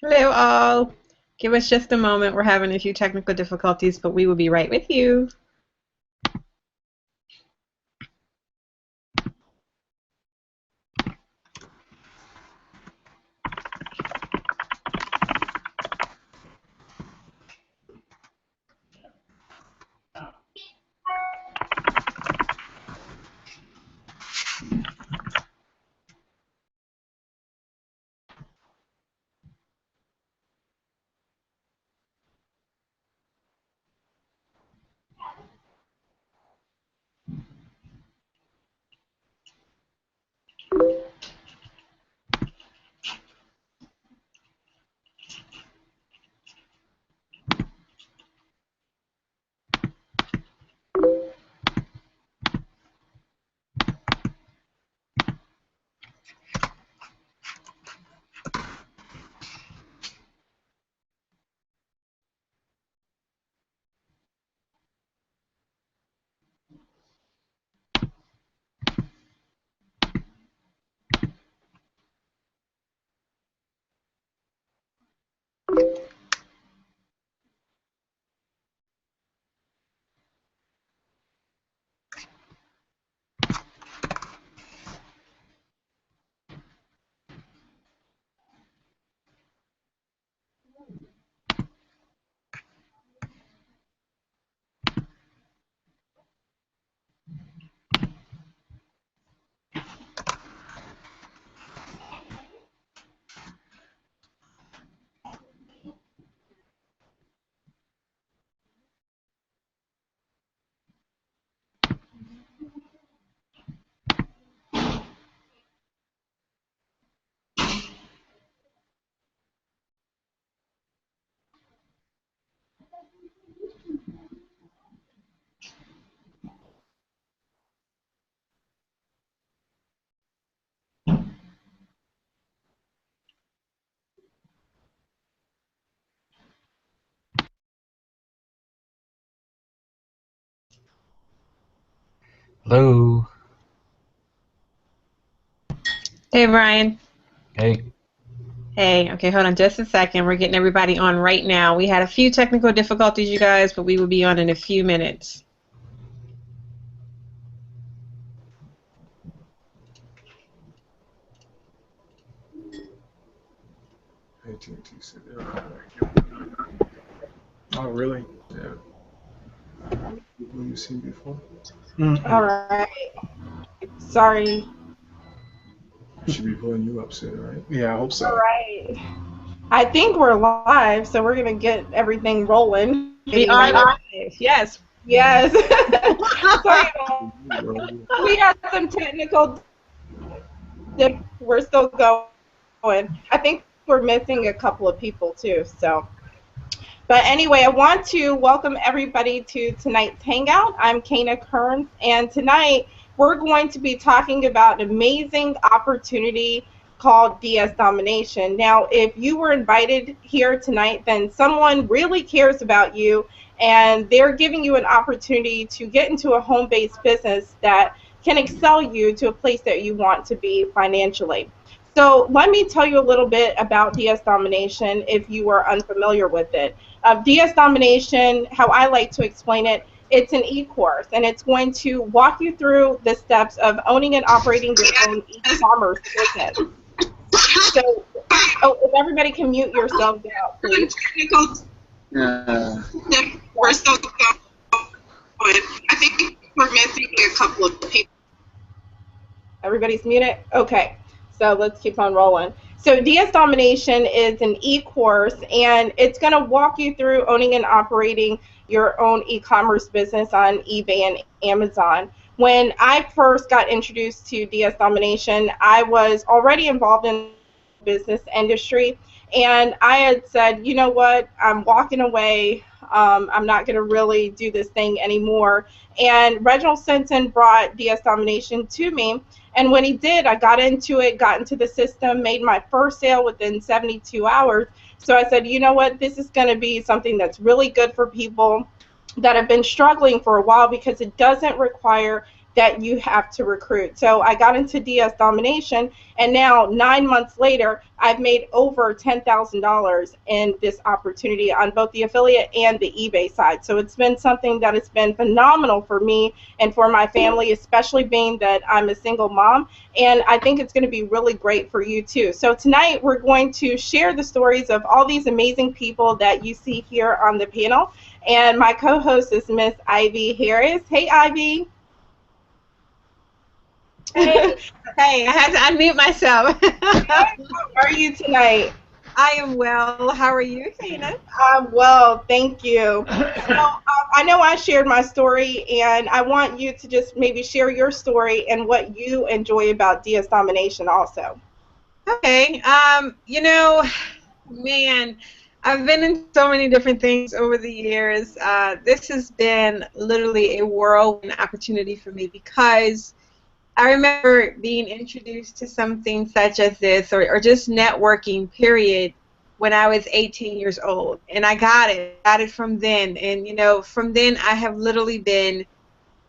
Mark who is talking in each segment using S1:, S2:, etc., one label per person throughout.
S1: Hello, all. Give us just a moment. We're having a few technical difficulties, but we will be right with you.
S2: Hello.
S1: Hey, Brian.
S2: Hey.
S1: Hey, okay, hold on just a second. We're getting everybody on right now. We had a few technical difficulties, you guys, but we will be on in a few minutes.
S3: AT&T said they're Oh, really? Yeah. People you've seen before?
S4: All right. Sorry.
S3: It should be pulling you up soon, right?
S5: Yeah, I hope
S4: All
S5: so.
S4: right. I think we're live, so we're gonna get everything rolling.
S1: We are live. Yes.
S4: Yes. Sorry,
S3: Bro.
S4: we had some technical. We're still going. I think we're missing a couple of people too. So, but anyway, I want to welcome everybody to tonight's hangout. I'm Kana Kearns, and tonight we're going to be talking about an amazing opportunity called DS Domination. Now, if you were invited here tonight, then someone really cares about you, and they're giving you an opportunity to get into a home-based business that can excel you to a place that you want to be financially. So let me tell you a little bit about DS Domination if you are unfamiliar with it. DS Domination, how I like to explain it, it's an e-course, and it's going to walk you through the steps of owning and operating your own e-commerce business. So, if everybody can mute yourselves out, please.
S3: Yeah.
S4: We're still going. I think we're missing a couple of people. Everybody's muted? Okay. So let's keep on rolling. So DS Domination is an e-course, and it's going to walk you through owning and operating your own e-commerce business on eBay and Amazon. When I first got introduced to DS Domination, I was already involved in the business industry, and I had said, you know what, I'm walking away. I'm not going to really do this thing anymore. And Reginald Simpson brought DS Domination to me, and when he did, I got into it, got into the system, made my first sale within 72 hours. So I said, you know what, this is going to be something that's really good for people that have been struggling for a while because it doesn't require that you have to recruit. So I got into DS Domination, and now 9 months later, I've made over $10,000 in this opportunity on both the affiliate and the eBay side. So it's been something that has been phenomenal for me and for my family, especially being that I'm a single mom. And I think it's going to be really great for you too. So tonight we're going to share the stories of all these amazing people that you see here on the panel. And my co-host is Miss Ivy Harris. Hey, Ivy.
S1: Hey, hey, I had to unmute myself.
S4: How are you tonight?
S1: I am well. How are you, Tina?
S4: I'm well, thank you. So I know I shared my story, and I want you to just maybe share your story and what you enjoy about DS Domination also.
S1: Okay. You know, man, I've been in so many different things over the years. This has been literally a whirlwind opportunity for me because I remember being introduced to something such as this, or just networking, period, when I was 18 years old. And I got it from then. And, you know, from then I have literally been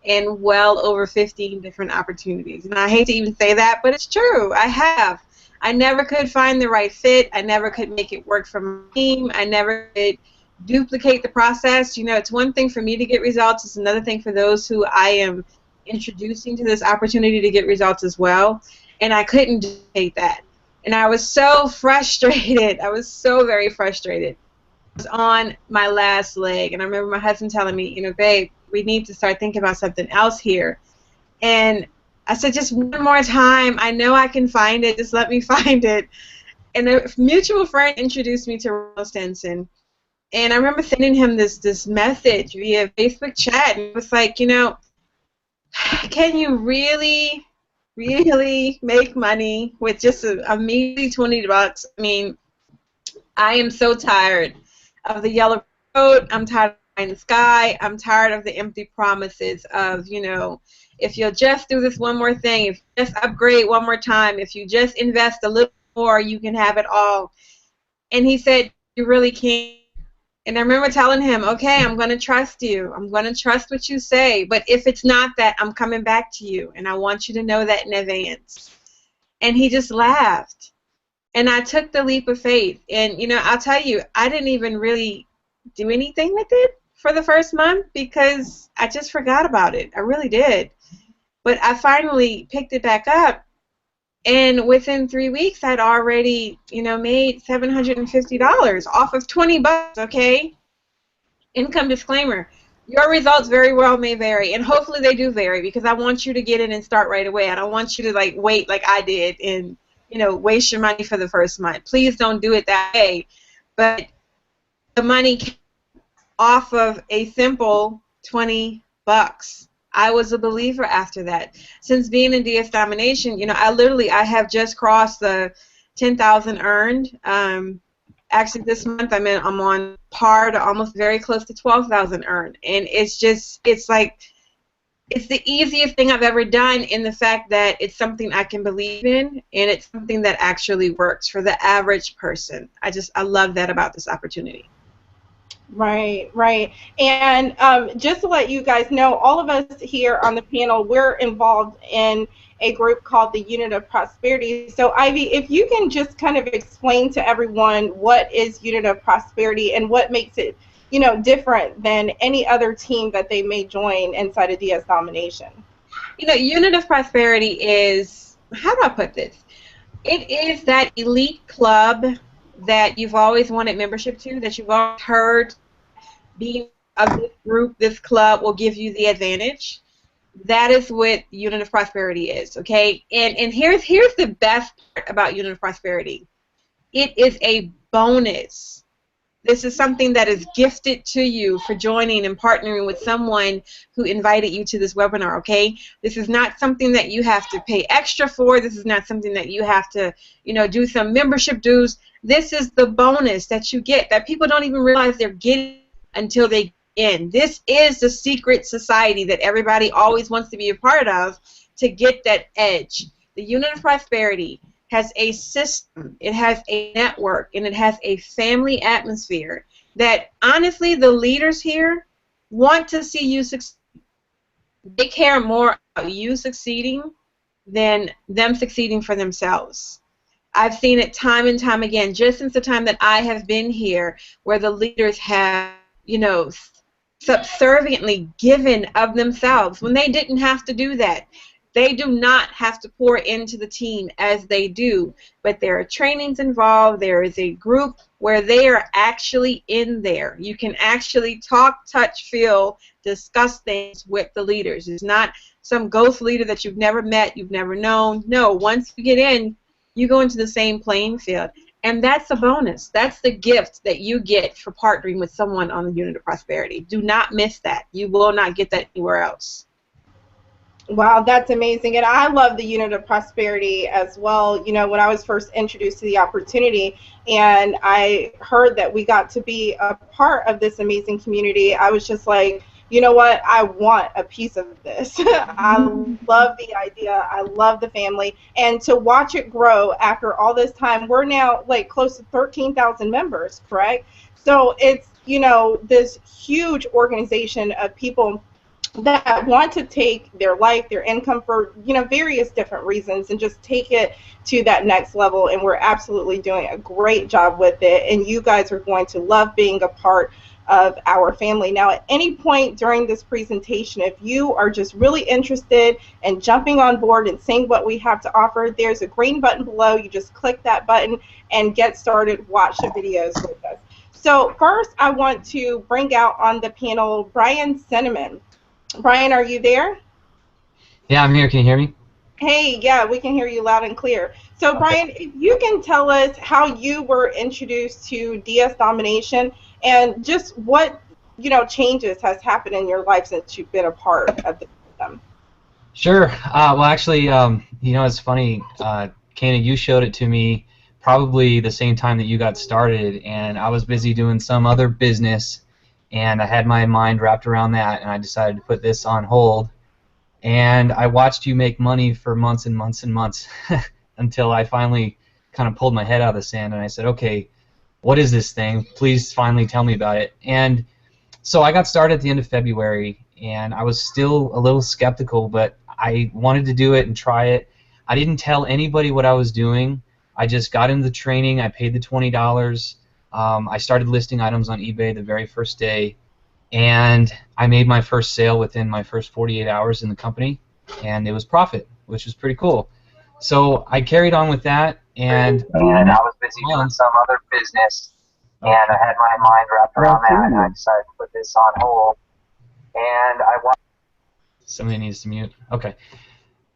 S1: in well over 15 different opportunities. And I hate to even say that, but it's true. I have. I never could find the right fit. I never could make it work for my team. I never could duplicate the process. You know, it's one thing for me to get results. It's another thing for those who I am introducing to this opportunity to get results as well. And I couldn't duplicate that. And I was so frustrated. I was so very frustrated. I was on my last leg. And I remember my husband telling me, you know, babe, we need to start thinking about something else here. And I said, just one more time. I know I can find it. Just let me find it. And a mutual friend introduced me to Ronald Stinson. And I remember sending him this message via Facebook chat. And it was like, you know, can you really make money with just a measly $20? I mean, I am so tired of the yellow road. I'm tired of the sky. I'm tired of the empty promises of, you know, if you'll just do this one more thing, if you just upgrade one more time, if you just invest a little more, you can have it all. And he said, you really can't. And I remember telling him, okay, I'm going to trust you. I'm going to trust what you say. But if it's not that, I'm coming back to you. And I want you to know that in advance. And he just laughed. And I took the leap of faith. And, you know, I'll tell you, I didn't even really do anything with it for the first month because I just forgot about it. I really did. But I finally picked it back up. And within 3 weeks, I'd already, you know, made $750 off of $20, okay? Income disclaimer. Your results very well may vary, and hopefully they do vary because I want you to get in and start right away. I don't want you to, like, wait like I did and, you know, waste your money for the first month. Please don't do it that way. But the money came off of a simple $20. I was a believer after that. Since being in DS Domination, you know, I have just crossed the 10,000 earned. Actually, this month I'm on par to almost very close to 12,000 earned, and it's like it's the easiest thing I've ever done in the fact that it's something I can believe in, and it's something that actually works for the average person. I love that about this opportunity.
S4: Right, right. And just to let you guys know, all of us here on the panel, we're involved in a group called the Unit of Prosperity. So, Ivy, if you can just kind of explain to everyone what is Unit of Prosperity and what makes it, you know, different than any other team that they may join inside of DS Domination.
S1: You know, Unit of Prosperity is, how do I put this? It is that elite club that you've always wanted membership to, that you've always heard being of this group, this club will give you the advantage. That is what Unit of Prosperity is, okay? And here's the best part about Unit of Prosperity. It is a bonus. This is something that is gifted to you for joining and partnering with someone who invited you to this webinar, okay? This is not something that you have to pay extra for. This is not something that you have to, you know, do some membership dues. This is the bonus that you get that people don't even realize they're getting until they get in. This is the secret society that everybody always wants to be a part of to get that edge. The Unit of Prosperity has a system, it has a network, and it has a family atmosphere that, honestly, the leaders here want to see you succeed. They care more you succeeding than them succeeding for themselves. I've seen it time and time again, just since the time that I have been here, where the leaders have, subserviently given of themselves when they didn't have to do that. They do not have to pour into the team as they do, but there are trainings involved. There is a group where they are actually in there. You can actually talk, touch, feel, discuss things with the leaders. It's not some ghost leader that you've never met, you've never known. No, once you get in, you go into the same playing field. And that's a bonus. That's the gift that you get for partnering with someone on the Unit of Prosperity. Do not miss that. You will not get that anywhere else.
S4: Wow, that's amazing. And I love the Unit of Prosperity as well. You know, when I was first introduced to the opportunity and I heard that we got to be a part of this amazing community, I was just like, you know what, I want a piece of this. I love the idea. I love the family. And to watch it grow after all this time, we're now like close to 13,000 members, correct? So it's, you know, this huge organization of people that want to take their life, their income for, you know, various different reasons and just take it to that next level. And we're absolutely doing a great job with it. And you guys are going to love being a part of our family. Now, at any point during this presentation, if you are just really interested in jumping on board and seeing what we have to offer, there's a green button below. You just click that button and get started, watch the videos with us. So first, I want to bring out on the panel Brian Cinnamon. Brian, are you there?
S2: Yeah, I'm here. Can you hear me?
S4: Hey, yeah, we can hear you loud and clear. So,
S2: Okay.
S4: Brian, if you can tell us how you were introduced to DS Domination and just what, you know, changes has happened in your life since you've been a part of the system.
S2: Sure. Well, actually, you know, it's funny. Kana, you showed it to me probably the same time that you got started, and I was busy doing some other business, and I had my mind wrapped around that, and I decided to put this on hold. And I watched you make money for months and months and months until I finally kind of pulled my head out of the sand, and I said, okay, what is this thing? Please finally tell me about it. And so I got started at the end of February, and I was still a little skeptical, but I wanted to do it and try it. I didn't tell anybody what I was doing. I just got into the training. I paid the $20. I started listing items on eBay the very first day, and I made my first sale within my first 48 hours in the company, and it was profit, which was pretty cool. So I carried on with that, and I was busy doing some other business, and I had my mind wrapped around that, and I decided to put this on hold. And I watched. Somebody needs to mute. Okay.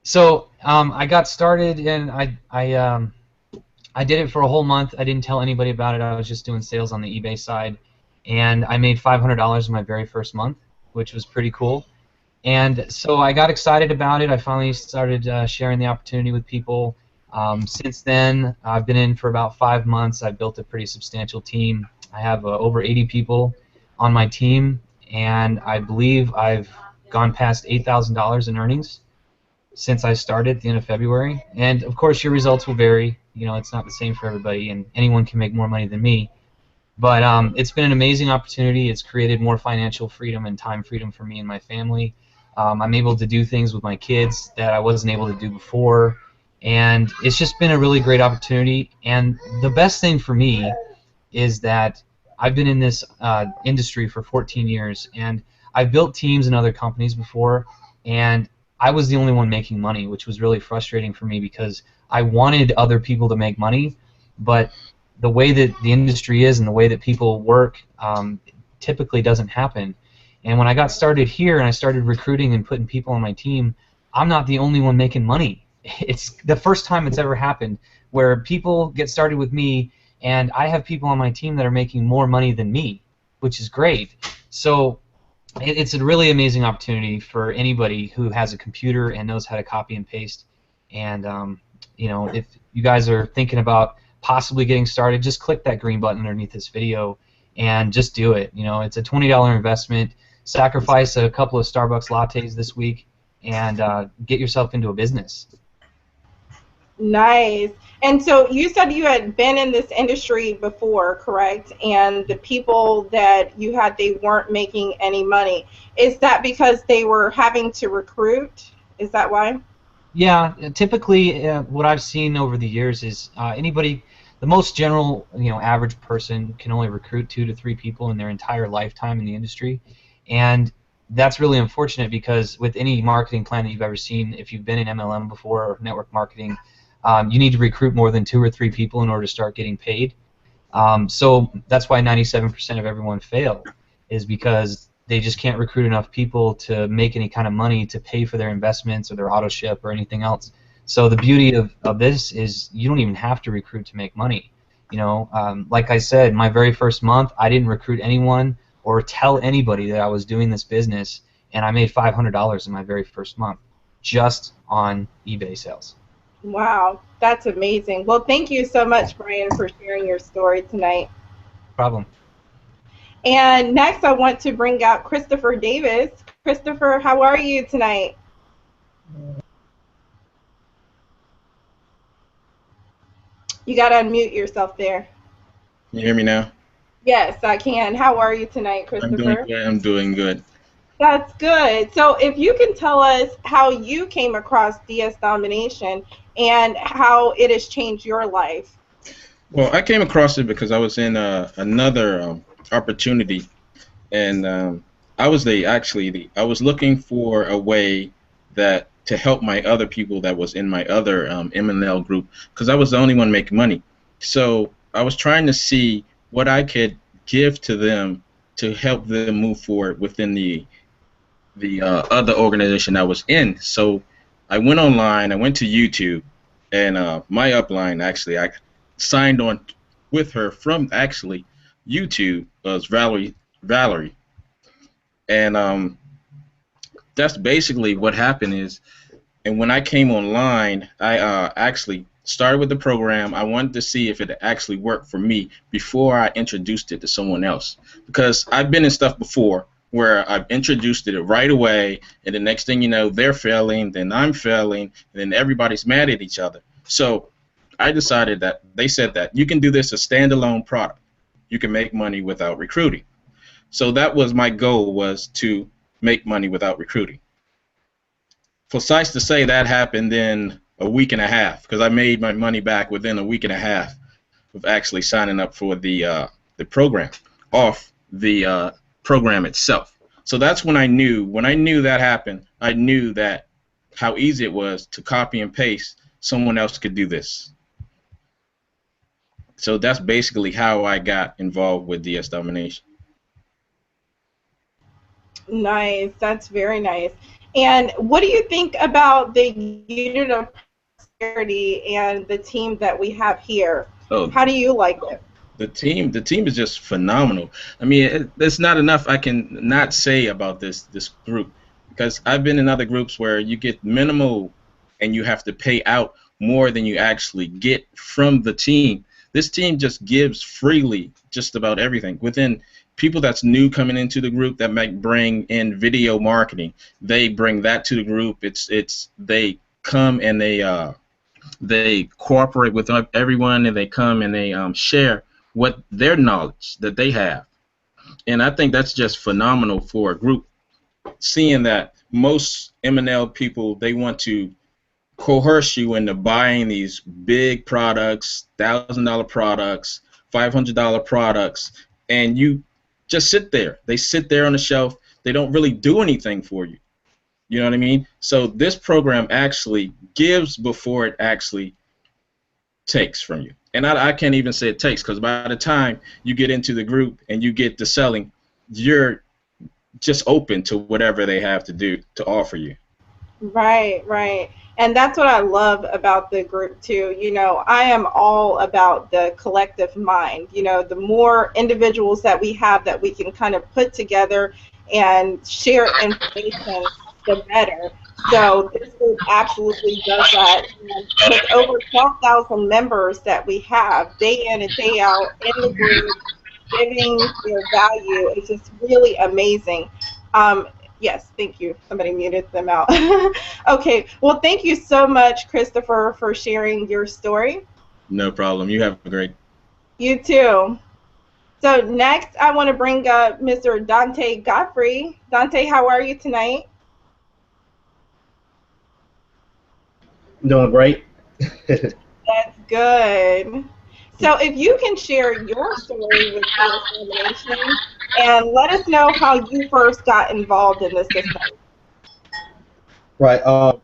S2: So I got started, and I did it for a whole month. I didn't tell anybody about it. I was just doing sales on the eBay side, and I made $500 in my very first month, which was pretty cool. And so I got excited about it. I finally started sharing the opportunity with people. Since then, I've been in for about 5 months. I've built a pretty substantial team. I have over 80 people on my team, and I believe I've gone past $8,000 in earnings since I started at the end of February. And of course, your results will vary. You know, it's not the same for everybody, and anyone can make more money than me. But it's been an amazing opportunity. It's created more financial freedom and time freedom for me and my family. I'm able to do things with my kids that I wasn't able to do before, and it's just been a really great opportunity. And the best thing for me is that I've been in this industry for 14 years, and I've built teams in other companies before, and I was the only one making money, which was really frustrating for me because I wanted other people to make money, but the way that the industry is and the way that people work typically doesn't happen. And when I got started here and I started recruiting and putting people on my team, I'm not the only one making money. It's the first time it's ever happened where people get started with me and I have people on my team that are making more money than me, which is great. So it's a really amazing opportunity for anybody who has a computer and knows how to copy and paste. And you know, if you guys are thinking about possibly getting started, just click that green button underneath this video and just do it. You know, it's a $20 investment. Sacrifice a couple of Starbucks lattes this week and get yourself into a business.
S4: Nice. And so you said you had been in this industry before, correct? And the people that you had, they weren't making any money. Is that because they were having to recruit Is that why?
S2: Yeah, typically what I've seen over the years is anybody, the most general, average person can only recruit 2 to 3 people in their entire lifetime in the industry, and that's really unfortunate because with any marketing plan that you've ever seen, if you've been in MLM before or network marketing, you need to recruit more than 2 or 3 people in order to start getting paid. So that's why 97% of everyone fail, is because they just can't recruit enough people to make any kind of money to pay for their investments or their auto ship or anything else. So the beauty of this is you don't even have to recruit to make money. Like I said, my very first month, I didn't recruit anyone or tell anybody that I was doing this business, and I made $500 in my very first month just on eBay sales.
S4: Wow, that's amazing. Well, thank you so much, Brian, for sharing your story tonight.
S2: Problem.
S4: And next, I want to bring out Christopher Davis. Christopher, how are you tonight? You got to unmute yourself there.
S5: Can you hear me now?
S4: Yes, I can. How are you tonight,
S5: I'm doing
S4: Christopher?
S5: good. I'm doing good.
S4: That's good. So if you can tell us how you came across DS Domination and how it has changed your life.
S5: Well, I came across it because I was in another opportunity, and I was looking for a way that to help my other people that was in my other M&L group, because I was the only one making money. So I was trying to see what I could give to them to help them move forward within the other organization I was in. So I went online, I went to YouTube, and my upline, actually, I signed on with her from actually YouTube, was Valerie. And that's basically what happened is, and when I came online, I actually started with the program. I wanted to see if it actually worked for me before I introduced it to someone else. Because I've been in stuff before where I've introduced it right away, and the next thing you know, they're failing, then I'm failing, and then everybody's mad at each other. So I decided that they said that you can do this as a standalone product. You can make money without recruiting. So that was my goal, was to make money without recruiting. Precise to say, that happened in a week and a half, because I made my money back within a week and a half of actually signing up for the program, off the program itself. So that's when I knew that happened, I knew that how easy it was to copy and paste. Someone else could do this. So that's basically how I got involved with DS Domination.
S4: Nice. That's very nice. And what do you think about the unit of prosperity and the team that we have here?
S5: Oh,
S4: how do you like it?
S5: The team is just phenomenal. I mean, there's not enough I can not say about this group, because I've been in other groups where you get minimal and you have to pay out more than you actually get from the team. This team just gives freely just about everything. Within people that's new coming into the group that might bring in video marketing, they bring that to the group. They come and they cooperate with everyone, and they come and they share what their knowledge that they have. And I think that's just phenomenal for a group, seeing that most M&L people, they want to coerce you into buying these big products, $1,000 products, $500 products, and you just sit there. They sit there on the shelf. They don't really do anything for you. You know what I mean? So this program actually gives before it actually takes from you. And I can't even say it takes, because by the time you get into the group and you get to selling, you're just open to whatever they have to do to offer you.
S4: Right, right. And that's what I love about the group too. You know, I am all about the collective mind. You know, the more individuals that we have that we can kind of put together and share information, the better. So this group absolutely does that. And with over 12,000 members that we have day in and day out in the group, giving their value, it's just really amazing. Yes, thank you. Somebody muted them out. Okay, well, thank you so much, Christopher, for sharing your story.
S5: No problem. You have a great.
S4: You too. So next, I want to bring up Mr. Dante Godfrey. Dante, how are you tonight?
S6: I'm doing great.
S4: That's good. So if you can share your story with DS Domination and let us know how you first got involved in the system.
S6: Right.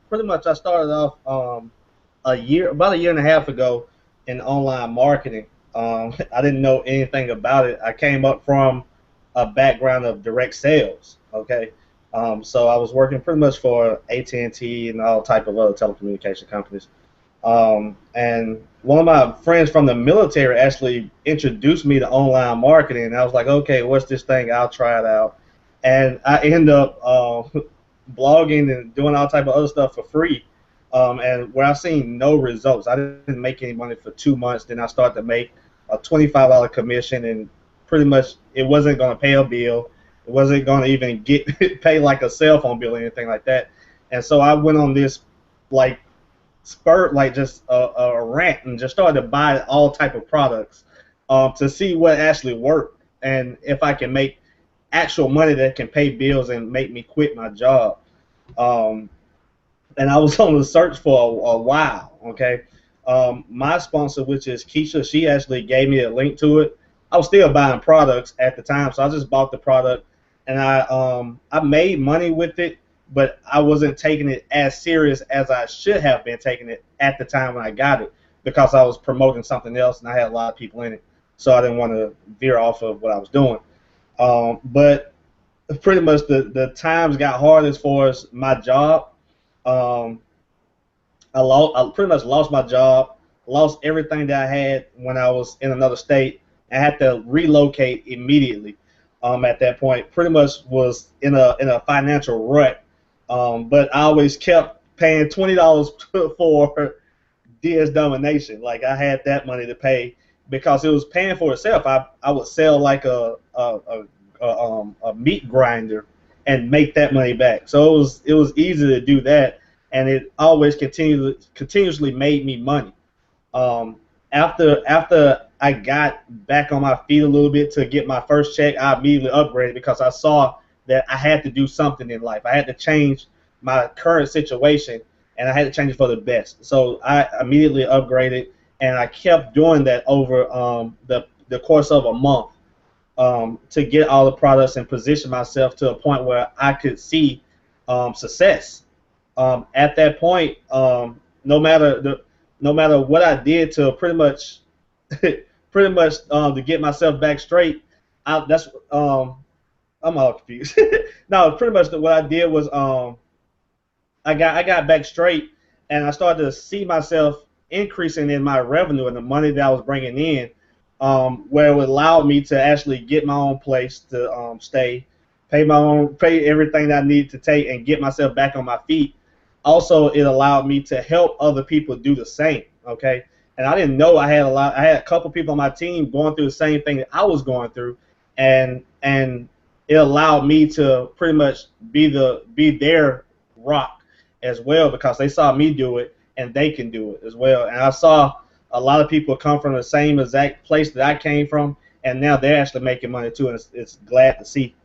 S6: Pretty much, I started off about a year and a half ago in online marketing. I didn't know anything about it. I came up from a background of direct sales. Okay. So I was working pretty much for AT&T and T and all type of other telecommunication companies. And one of my friends from the military actually introduced me to online marketing, and I was like, okay, what's this thing? I'll try it out. And I end up blogging and doing all type of other stuff for free. And where I've seen no results, I didn't make any money for 2 months. Then I started to make a $25 commission, and pretty much it wasn't going to pay a bill. It wasn't going to even get pay like a cell phone bill or anything like that. And so I went on this like spurt, like just a rant, and just started to buy all type of products to see what actually worked and if I can make actual money that can pay bills and make me quit my job. Um, and I was on the search for a while. Okay, my sponsor, which is Keisha, she actually gave me a link to it. I was still buying products at the time, so I just bought the product, and I made money with it, but I wasn't taking it as serious as I should have been taking it at the time when I got it, because I was promoting something else and I had a lot of people in it, so I didn't want to veer off of what I was doing. But pretty much the times got hard as far as my job. Um, I pretty much lost my job, lost everything that I had when I was in another state. I had to relocate immediately. At that point, pretty much was in a financial rut. But I always kept paying $20 for DS Domination. Like I had that money to pay because it was paying for itself. I would sell like a meat grinder and make that money back. So it was easy to do that, and it always continuously made me money. Um, after I got back on my feet a little bit to get my first check, I immediately upgraded because I saw that I had to do something in life. I had to change my current situation, and I had to change it for the best. So I immediately upgraded, and I kept doing that over the course of a month to get all the products and position myself to a point where I could see success. At that point, no matter what I did to pretty much to get myself back straight, that's I'm all confused. No, pretty much what I did was I got back straight, and I started to see myself increasing in my revenue and the money that I was bringing in, where it would allow me to actually get my own place to stay, pay everything that I needed to take, and get myself back on my feet. Also, it allowed me to help other people do the same. Okay, and I didn't know I had a couple people on my team going through the same thing that I was going through, and it allowed me to pretty much be their rock as well, because they saw me do it and they can do it as well. And I saw a lot of people come from the same exact place that I came from, and now they're actually making money too, and it's glad to see.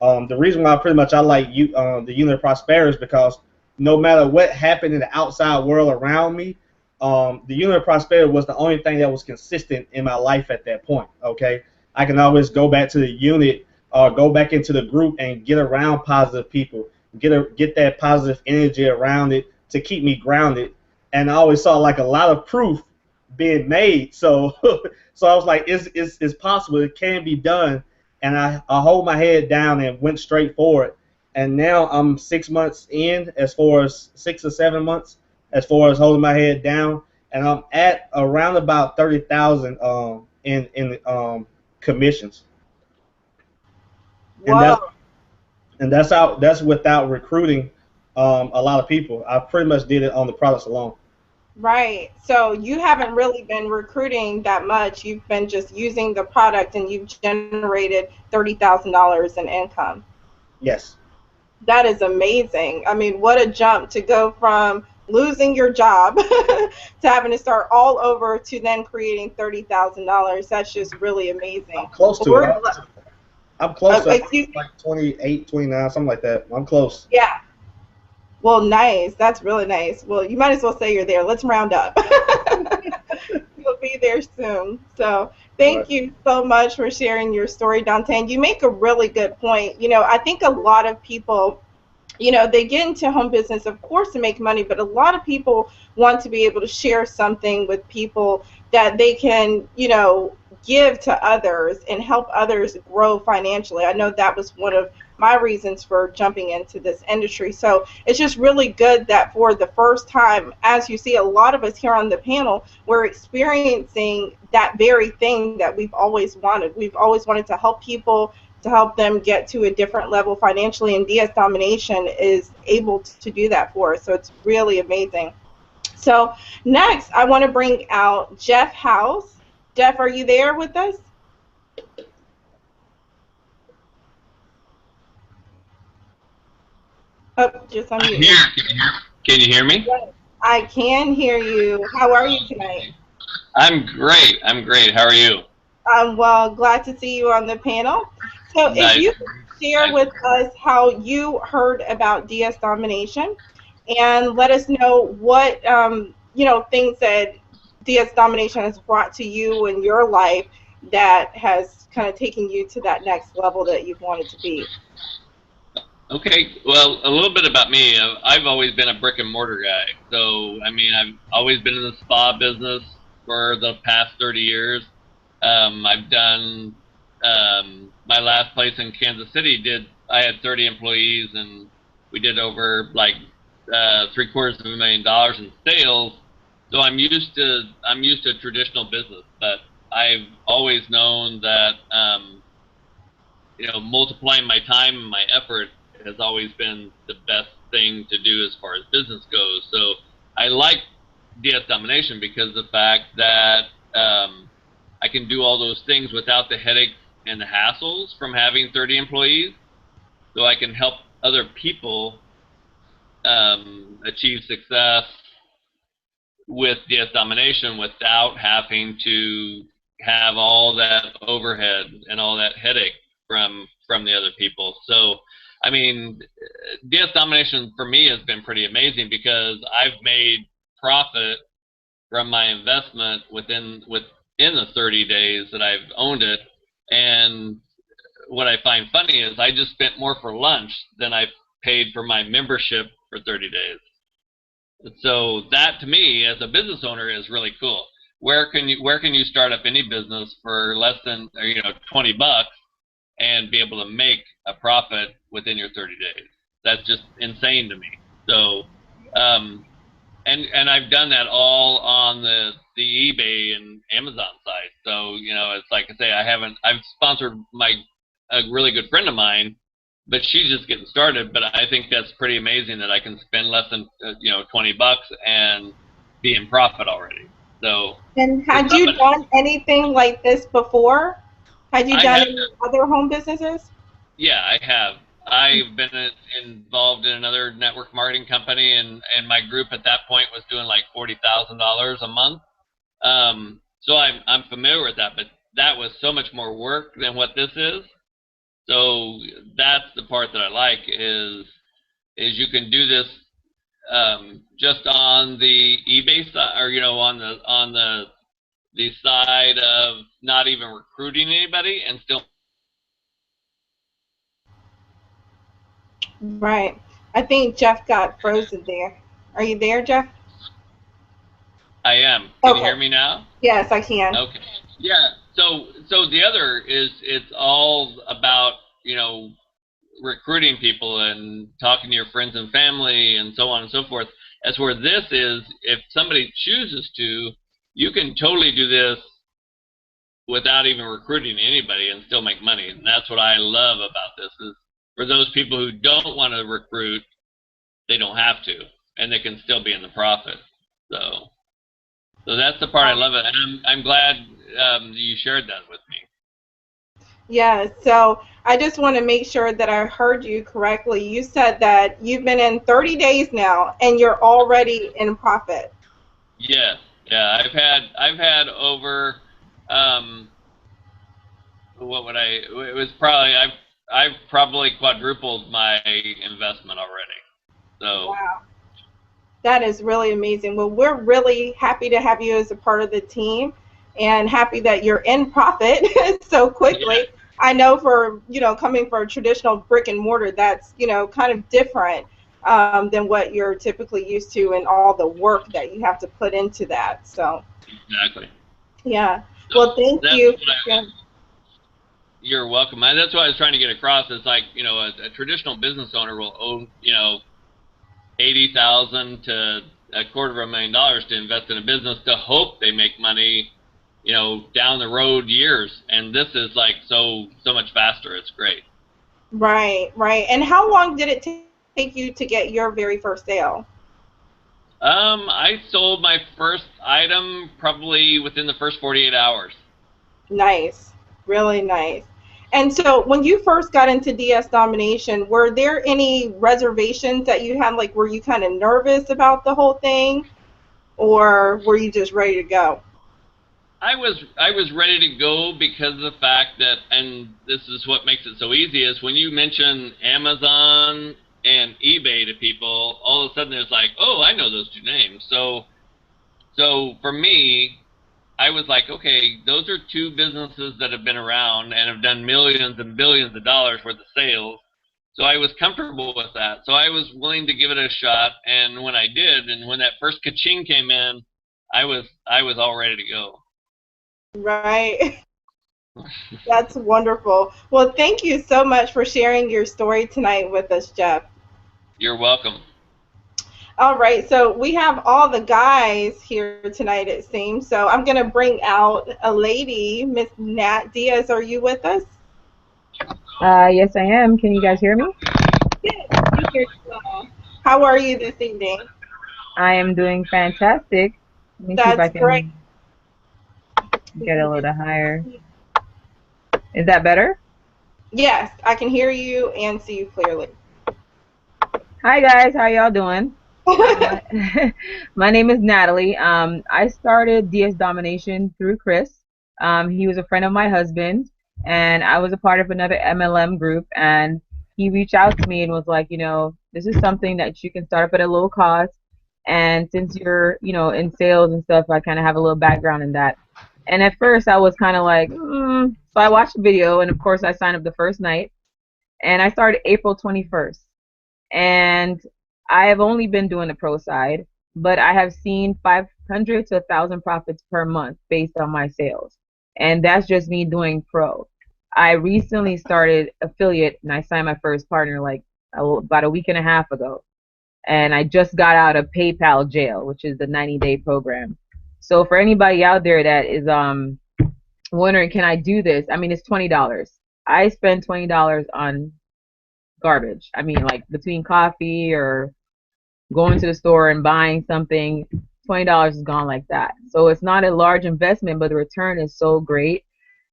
S6: The reason why pretty much I like the unit of prosperity is because no matter what happened in the outside world around me, the unit of prosperity was the only thing that was consistent in my life at that point. Okay, I can always go back to the unit or go back into the group and get around positive people, get that positive energy around it to keep me grounded. And I always saw like a lot of proof being made. So so I was like, it's possible. It can be done. And I hold my head down and went straight for it. And now I'm 6 months in, as far as 6 or 7 months, as far as holding my head down, and I'm at around about 30,000 in commissions. And
S4: Whoa.
S6: that's without recruiting a lot of people. I pretty much did it on the products alone.
S4: Right. So you haven't really been recruiting that much. You've been just using the product, and you've generated $30,000 in income.
S6: Yes.
S4: That is amazing. I mean, what a jump to go from losing your job to having to start all over to then creating $30,000. That's just really amazing.
S6: I'm close to it. I'm close to
S4: excuse me?
S6: like 28, 29, something like that. I'm close.
S4: Yeah. Well, nice. That's really nice. Well, you might as well say you're there. Let's round up. You'll be there soon. So thank
S6: Right.
S4: you so much for sharing your story, Dante. And you make a really good point. I think a lot of people, they get into home business, of course, to make money, but a lot of people want to be able to share something with people that they can, give to others and help others grow financially. I know that was one of my reasons for jumping into this industry. So it's just really good that for the first time, as you see, a lot of us here on the panel, we're experiencing that very thing that we've always wanted. We've always wanted to help people, to help them get to a different level financially, and DS Domination is able to do that for us. So it's really amazing. So next, I want to bring out Jeff House. Jeff, are you there with us? Oh, just
S7: I'm
S4: unmute
S7: here.
S4: me.
S7: Can you hear me?
S4: Yes, I can hear you. How are you tonight?
S7: I'm great. I'm great. How are you?
S4: Well, glad to see you on the panel. So if
S7: Nice.
S4: you could share with us how you heard about DS Domination and let us know what, things that DS Domination has brought to you in your life that has kind of taken you to that next level that you've wanted to be.
S7: Okay. Well, a little bit about me. I've always been a brick and mortar guy. So, I mean, I've always been in the spa business for the past 30 years. I've done my last place in Kansas City. I had 30 employees, and we did over like $750,000 in sales. So I'm used to traditional business, but I've always known that multiplying my time and my effort has always been the best thing to do as far as business goes. So I like DS Domination because of the fact that I can do all those things without the headaches and the hassles from having 30 employees. So I can help other people achieve success with DS Domination without having to have all that overhead and all that headache from the other people. So, I mean, DS Domination for me has been pretty amazing because I've made profit from my investment within the 30 days that I've owned it. And what I find funny is I just spent more for lunch than I paid for my membership for 30 days. So that to me as a business owner is really cool. Where can you start up any business for less than 20 bucks and be able to make a profit within your 30 days? That's just insane to me. So and I've done that all on the eBay and Amazon side. So it's like I say, I've sponsored a really good friend of mine, but she's just getting started. But I think that's pretty amazing that I can spend less than 20 bucks and be in profit already. So
S4: And
S7: for
S4: had you
S7: somebody,
S4: done anything like this before? Had you
S7: I
S4: done
S7: have,
S4: any other home businesses?
S7: yeah, I have. I've been involved in another network marketing company, and my group at that point was doing like $40,000 a month. So I'm familiar with that, but that was so much more work than what this is. So that's the part that I like is you can do this just on the eBay side, or on the side of not even recruiting anybody, and still.
S4: Right. I think Jeff got frozen there. Are you there, Jeff?
S7: I am. Can you hear
S4: Okay.
S7: me now?
S4: Yes, I can.
S7: Okay. Yeah. So the other is it's all about recruiting people and talking to your friends and family and so on and so forth. As where this is, if somebody chooses to, you can totally do this without even recruiting anybody and still make money. And that's what I love about this is for those people who don't want to recruit, they don't have to, and they can still be in the profit. So that's the part I love it, and I'm glad you shared that with me.
S4: Yeah, so I just want to make sure that I heard you correctly. You said that you've been in 30 days now and you're already in profit.
S7: Yes, yeah, I've had over what would I? It was probably I've probably quadrupled my investment already. So.
S4: Wow. That is really amazing. Well, we're really happy to have you as a part of the team and happy that you're in profit so quickly.
S7: Yeah.
S4: I know for, coming from a traditional brick and mortar, that's, kind of different than what you're typically used to and all the work that you have to put into that. So,
S7: Exactly.
S4: yeah.
S7: So
S4: Well, thank
S7: that's
S4: you.
S7: what you're welcome. That's what I was trying to get across. It's like, a traditional business owner will own, $80,000 to $250,000 to invest in a business to hope they make money, down the road years. And this is like so much faster. It's great.
S4: Right, right. And how long did it take you to get your very first sale?
S7: I sold my first item probably within the first 48 hours.
S4: Nice, really nice. And so when you first got into DS Domination, were there any reservations that you had? Like, were you kind of nervous about the whole thing, or were you just ready to go?
S7: I was ready to go because of the fact that, and this is what makes it so easy, is when you mention Amazon and eBay to people, all of a sudden it's like, oh, I know those two names. So for me, I was like, okay, those are two businesses that have been around and have done millions and billions of dollars worth of sales. So I was comfortable with that. So I was willing to give it a shot, and when I did, and when that first ka-ching came in, I was all ready to go.
S4: Right. That's wonderful. Well, thank you so much for sharing your story tonight with us, Jeff.
S7: You're welcome.
S4: All right, so we have all the guys here tonight, it seems. So I'm going to bring out a lady, Miss Nat Diaz. Are you with us?
S8: Yes, I am. Can you guys hear me?
S4: Yes, we hear you well. How are you this evening?
S8: I am doing fantastic. Let me see if I
S4: That's great.
S8: can get a little higher. Is that better?
S4: Yes, I can hear you and see you clearly.
S8: Hi guys, how y'all doing? My name is Natalie. I started DS Domination through Chris. He was a friend of my husband, and I was a part of another MLM group, and he reached out to me and was like, this is something that you can start up at a low cost. And since you're, in sales and stuff, I kind of have a little background in that. And at first, I was kind of like, So I watched the video, and of course, I signed up the first night, and I started April 21st. And I have only been doing the pro side, but I have seen 500 to 1,000 profits per month based on my sales. And that's just me doing pro. I recently started affiliate, and I signed my first partner like about a week and a half ago. And I just got out of PayPal jail, which is the 90-day program. So for anybody out there that is wondering, can I do this? I mean, it's $20. I spend $20 on garbage. I mean, like between coffee or going to the store and buying something, $20 is gone like that. So it's not a large investment, but the return is so great.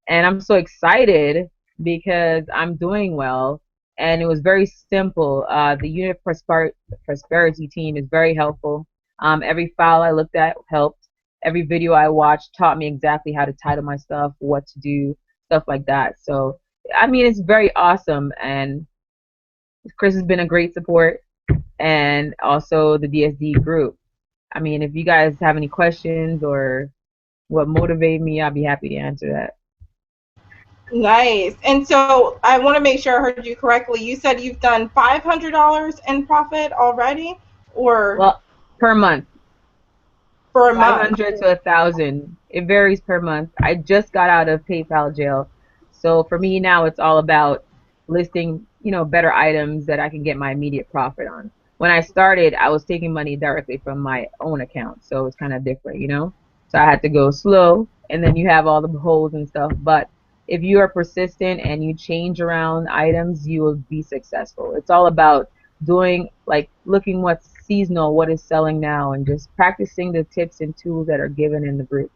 S8: And I'm so excited because I'm doing well. And it was very simple. The unit prosperity team is very helpful. Every file I looked at helped. Every video I watched taught me exactly how to title my stuff, what to do, stuff like that. So, I mean, it's very awesome. And Chris has been a great support, and also the DSD group. I mean, if you guys have any questions or what motivated me, I'll be happy to answer that.
S4: Nice. And so I want to make sure I heard you correctly. You said you've done $500 in profit already, or
S8: Well, per month.
S4: for a month?
S8: 500 to 1,000. It varies per month. I just got out of PayPal jail, so for me now it's all about listing, better items that I can get my immediate profit on. When I started, I was taking money directly from my own account, so it's kind of different. So I had to go slow, and then you have all the holes and stuff. But if you are persistent and you change around items, you will be successful. It's all about doing, like, looking what's seasonal, what is selling now, and just practicing the tips and tools that are given in the group.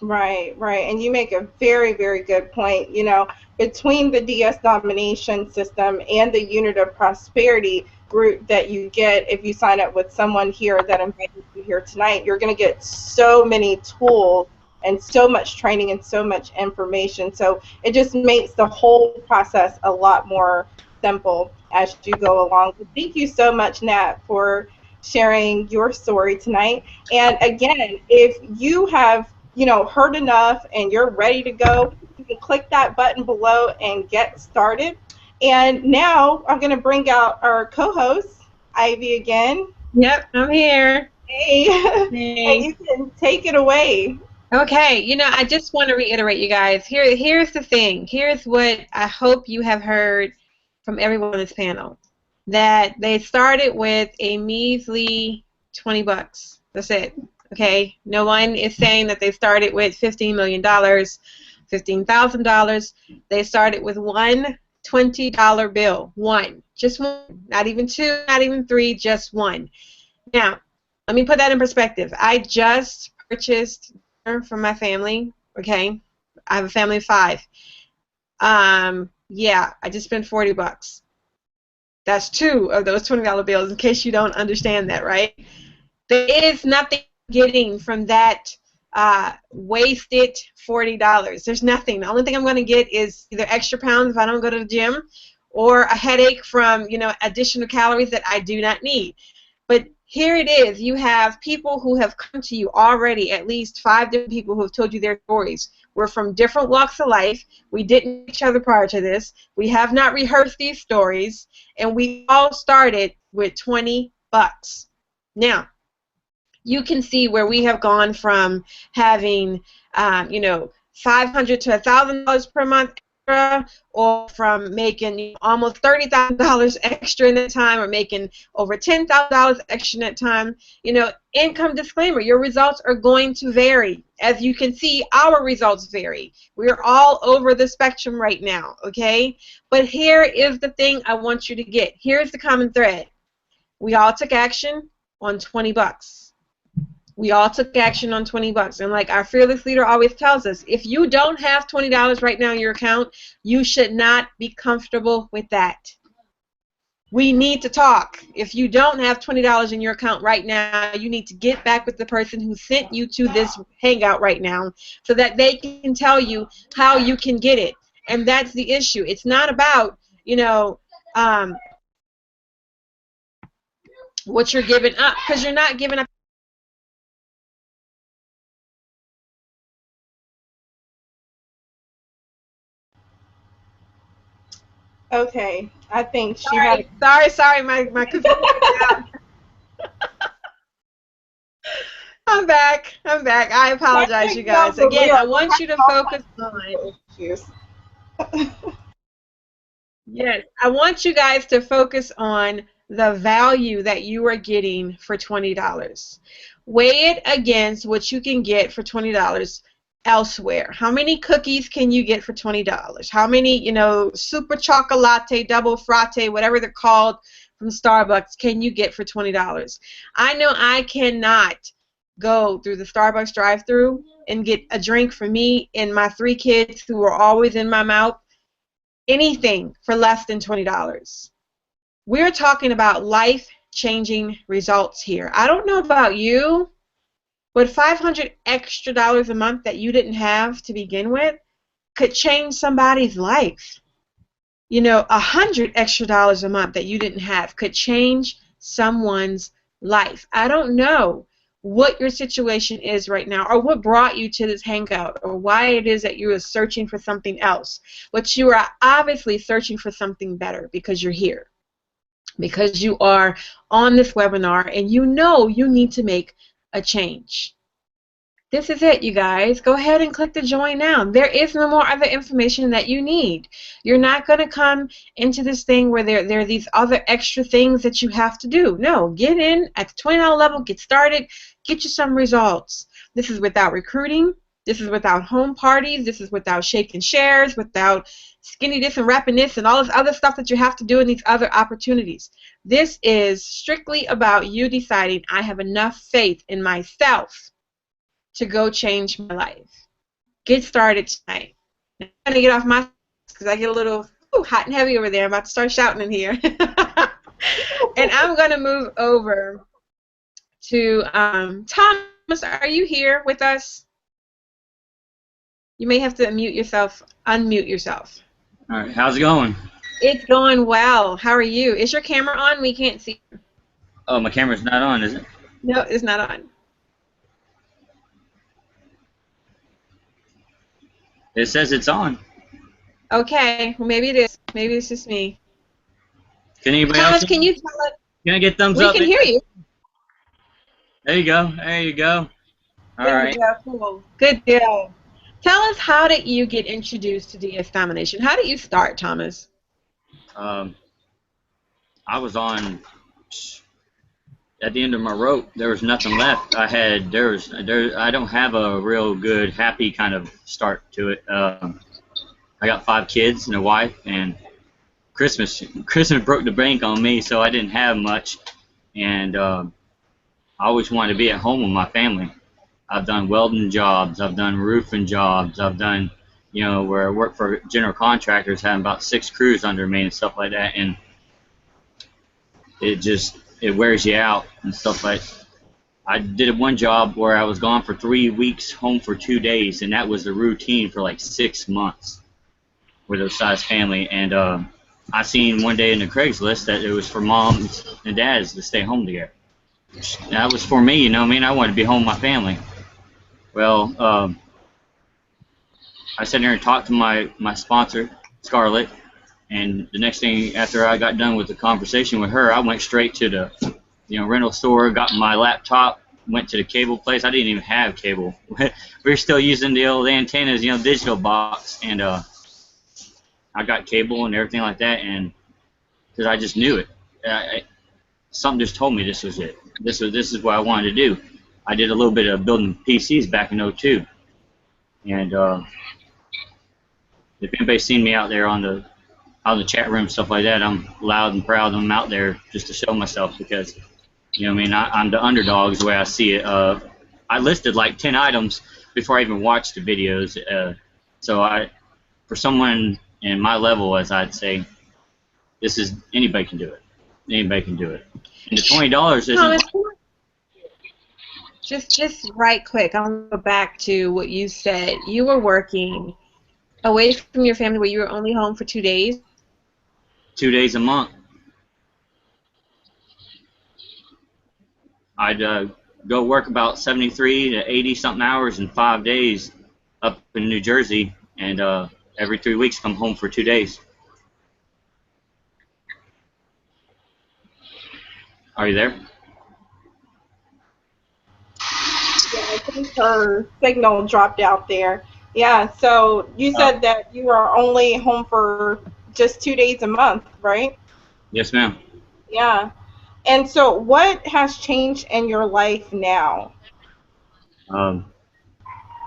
S4: Right, right. And you make a very, very good point. Between the DS Domination system and the Unit of Prosperity group that you get if you sign up with someone here that invited you here tonight, you're going to get so many tools and so much training and so much information. So it just makes the whole process a lot more simple as you go along. But thank you so much, Nat, for sharing your story tonight. And again, if you have, heard enough and you're ready to go, you can click that button below and get started. And now I'm going to bring out our co-host, Ivy, again.
S1: Yep, I'm here.
S4: Hey.
S1: Hey.
S4: And you can take it away.
S1: Okay, I just want to reiterate, you guys. Here's the thing. Here's what I hope you have heard from everyone on this panel. That they started with a measly $20. That's it. Okay? No one is saying that they started with $15 million, $15,000. They started with one $20 bill. One. Just one. Not even two, not even three, just one. Now, let me put that in perspective. I just purchased dinner for my family. Okay? I have a family of 5. Yeah, I just spent $40. That's 2 of those $20 bills, in case you don't understand that, right? There is nothing getting from that wasted $40. There's nothing. The only thing I'm going to get is either extra pounds if I don't go to the gym, or a headache from, additional calories that I do not need. But here it is. You have people who have come to you already, at least 5 different people who have told you their stories. We're from different walks of life. We didn't know each other prior to this. We have not rehearsed these stories, and we all started with $20. Now, you can see where we have gone from having, $500 to $1,000 per month extra, or from making almost $30,000 extra in that time, or making over $10,000 extra in that time. Income disclaimer, your results are going to vary. As you can see, our results vary. We're all over the spectrum right now, okay? But here is the thing I want you to get. Here's the common thread. We all took action on $20. We all took action on $20. And like our fearless leader always tells us, if you don't have $20 right now in your account, you should not be comfortable with that. We need to talk. If you don't have $20 in your account right now, you need to get back with the person who sent you to this hangout right now, so that they can tell you how you can get it. And that's the issue. It's not about, what you're giving up, because you're not giving up.
S4: Okay, I think she had.
S1: Sorry, my computer went out. I'm back. I apologize, you guys. Again, I want you to focus on. Yes, I want you guys to focus on the value that you are getting for $20. Weigh it against what you can get for $20 elsewhere. How many cookies can you get for $20? How many, super chocolate, double frate, whatever they're called from Starbucks, can you get for $20? I know I cannot go through the Starbucks drive-thru and get a drink for me and my 3 kids who are always in my mouth, anything for less than $20. We're talking about life-changing results here. I don't know about you, but $500 extra a month that you didn't have to begin with could change somebody's life. $100 extra a month that you didn't have could change someone's life. I don't know what your situation is right now, or what brought you to this hangout, or why it is that you are searching for something else. But you are obviously searching for something better, because you're here, because you are on this webinar, and you need to make a change. This is it, you guys. Go ahead and click the join now. There is no more other information that you need. You're not going to come into this thing where there are these other extra things that you have to do. No, get in at the $20 level, get started, get you some results. This is without recruiting. This is without home parties. This is without shaking shares, without skinny this and wrapping this and all this other stuff that you have to do in these other opportunities. This is strictly about you deciding, I have enough faith in myself to go change my life. Get started tonight. I'm going to get off my because I get a little hot and heavy over there. I'm about to start shouting in here. And I'm going to move over to Thomas. Are you here with us? You may have to unmute yourself.
S9: All right, how's it going?
S1: It's going well. How are you? Is your camera on? We can't see.
S9: Oh, my camera's not on, is it?
S1: No, it's not on.
S9: It says it's on.
S1: Okay, well maybe it is. Maybe it's just me.
S9: Can anybody
S1: Thomas,
S9: else?
S1: can you tell us?
S9: Can I get thumbs
S1: We
S9: up?
S1: can hear you.
S9: There you go. There you go. All
S1: There
S9: right.
S1: you go. Cool. Good deal. Tell us, how did you get introduced to DS Domination? How did you start, Thomas?
S9: I was on at the end of my rope. There was nothing left. I don't have a real good happy kind of start to it. I got 5 kids and a wife, and Christmas broke the bank on me, so I didn't have much, and I always wanted to be at home with my family. I've done welding jobs, I've done roofing jobs, I've done, where I work for general contractors, having about 6 crews under me and stuff like that, and it wears you out and stuff like that. I did one job where I was gone for 3 weeks, home for 2 days, and that was the routine for like 6 months with a size family. And I seen one day in the Craigslist that it was for moms and dads to stay home together. That was for me, I wanted to be home with my family. Well, I sat there and talked to my sponsor, Scarlett, and the next thing after I got done with the conversation with her, I went straight to the rental store, got my laptop, went to the cable place. I didn't even have cable. We were still using the old antennas, digital box, and I got cable and everything like that, and because I just knew it. Something just told me this was it. This is what I wanted to do. I did a little bit of building PCs back in '02, and if anybody's seen me out there on the chat room, stuff like that, I'm loud and proud. I'm out there just to show myself because, I'm the underdog is the way I see it. I listed like 10 items before I even watched the videos. So for someone in my level, as I'd say, anybody can do it. Anybody can do it. And the $20 isn't.
S1: Thomas, just right quick, I'll go back to what you said. You were working away from your family where you were only home for 2 days?
S9: 2 days a month. I'd go work about 73 to 80 something hours in 5 days up in New Jersey, and every 3 weeks come home for 2 days. Are you there?
S4: Yeah, I think her signal dropped out there. Yeah, so you said that you are only home for just 2 days a month, right?
S9: Yes, ma'am.
S4: Yeah. And so what has changed in your life now?
S9: Well,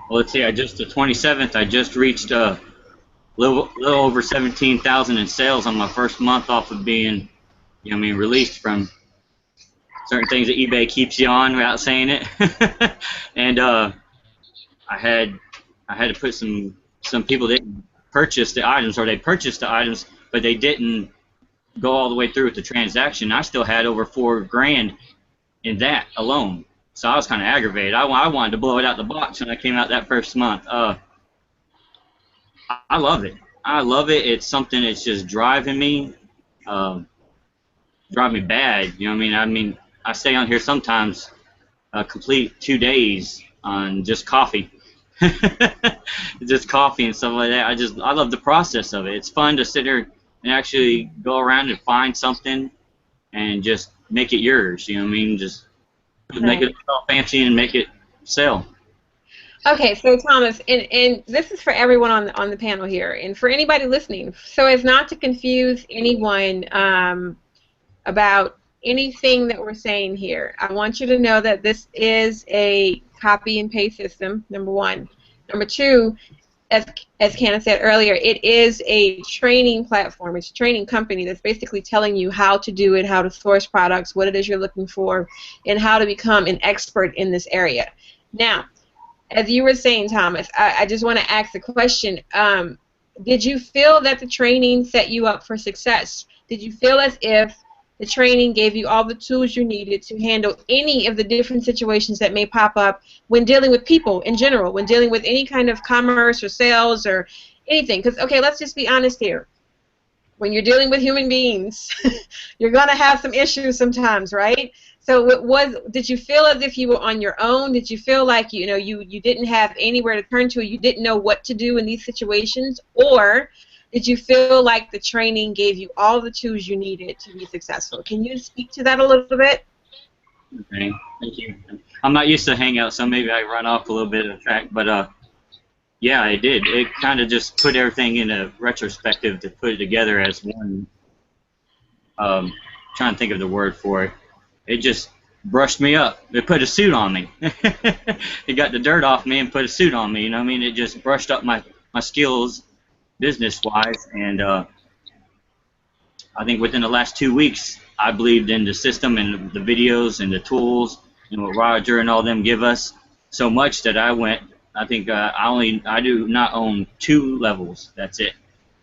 S9: let's see. The 27th, I just reached a little over 17,000 in sales on my first month off of being, released from certain things that eBay keeps you on without saying it. And I had to put some people that purchased the items, or they purchased the items, but they didn't go all the way through with the transaction. I still had over $4,000 in that alone. So I was kind of aggravated. I wanted to blow it out the box when I came out that first month. I love it. I love it. It's something that's just driving me, driving me bad. I stay on here sometimes a complete 2 days on just coffee. Just coffee and stuff like that. I love the process of it. It's fun to sit there and actually go around and find something and just make it yours. Just make it all fancy and make it sell.
S1: Okay, so Thomas, and this is for everyone on the panel here, and for anybody listening, so as not to confuse anyone about anything that we're saying here, I want you to know that this is a copy and paste system, number one. Number two, as Candace said earlier, it is a training platform. It's a training company that's basically telling you how to do it, how to source products, what it is you're looking for, and how to become an expert in this area. Now, as you were saying, Thomas, I just want to ask the question, did you feel that the training set you up for success? Did you feel as if the training gave you all the tools you needed to handle any of the different situations that may pop up when dealing with people in general, when dealing with any kind of commerce or sales or anything? Because, okay, let's just be honest here. when you're dealing with human beings, you're going to have some issues sometimes, right? So did you feel as if you were on your own? Did you feel like, you didn't have anywhere to turn to, you didn't know what to do in these situations? Or did you feel like the training gave you all the tools you needed to be successful? Can you speak to that a little bit?
S9: Okay, thank you. I'm not used to Hangout, so maybe I run off a little bit of the track, but yeah, it did. It kind of just put everything in a retrospective to put it together as one. Trying to think of the word for it. It just brushed me up. It put a suit on me. It got the dirt off me and put a suit on me. You know what I mean? It just brushed up my skills business-wise, and I think within the last 2 weeks, I believed in the system and the videos and the tools and what Roger and all them give us so much that I think I do not own 2 levels. That's it.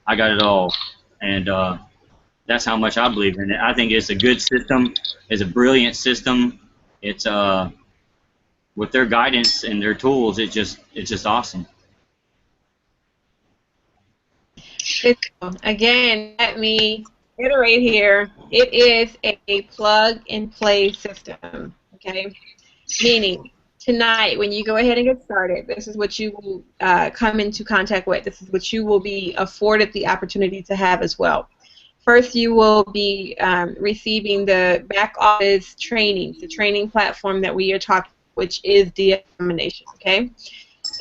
S9: I got it all, and that's how much I believe in it. I think it's a good system. It's a brilliant system. It's with their guidance and their tools, it's just awesome.
S1: Again, let me iterate here. It is a plug-and-play system, okay? Meaning, tonight, when you go ahead and get started, this is what you will come into contact with. This is what you will be afforded the opportunity to have as well. First, you will be receiving the back office training, the training platform that we are talking, which is DS Domination, okay?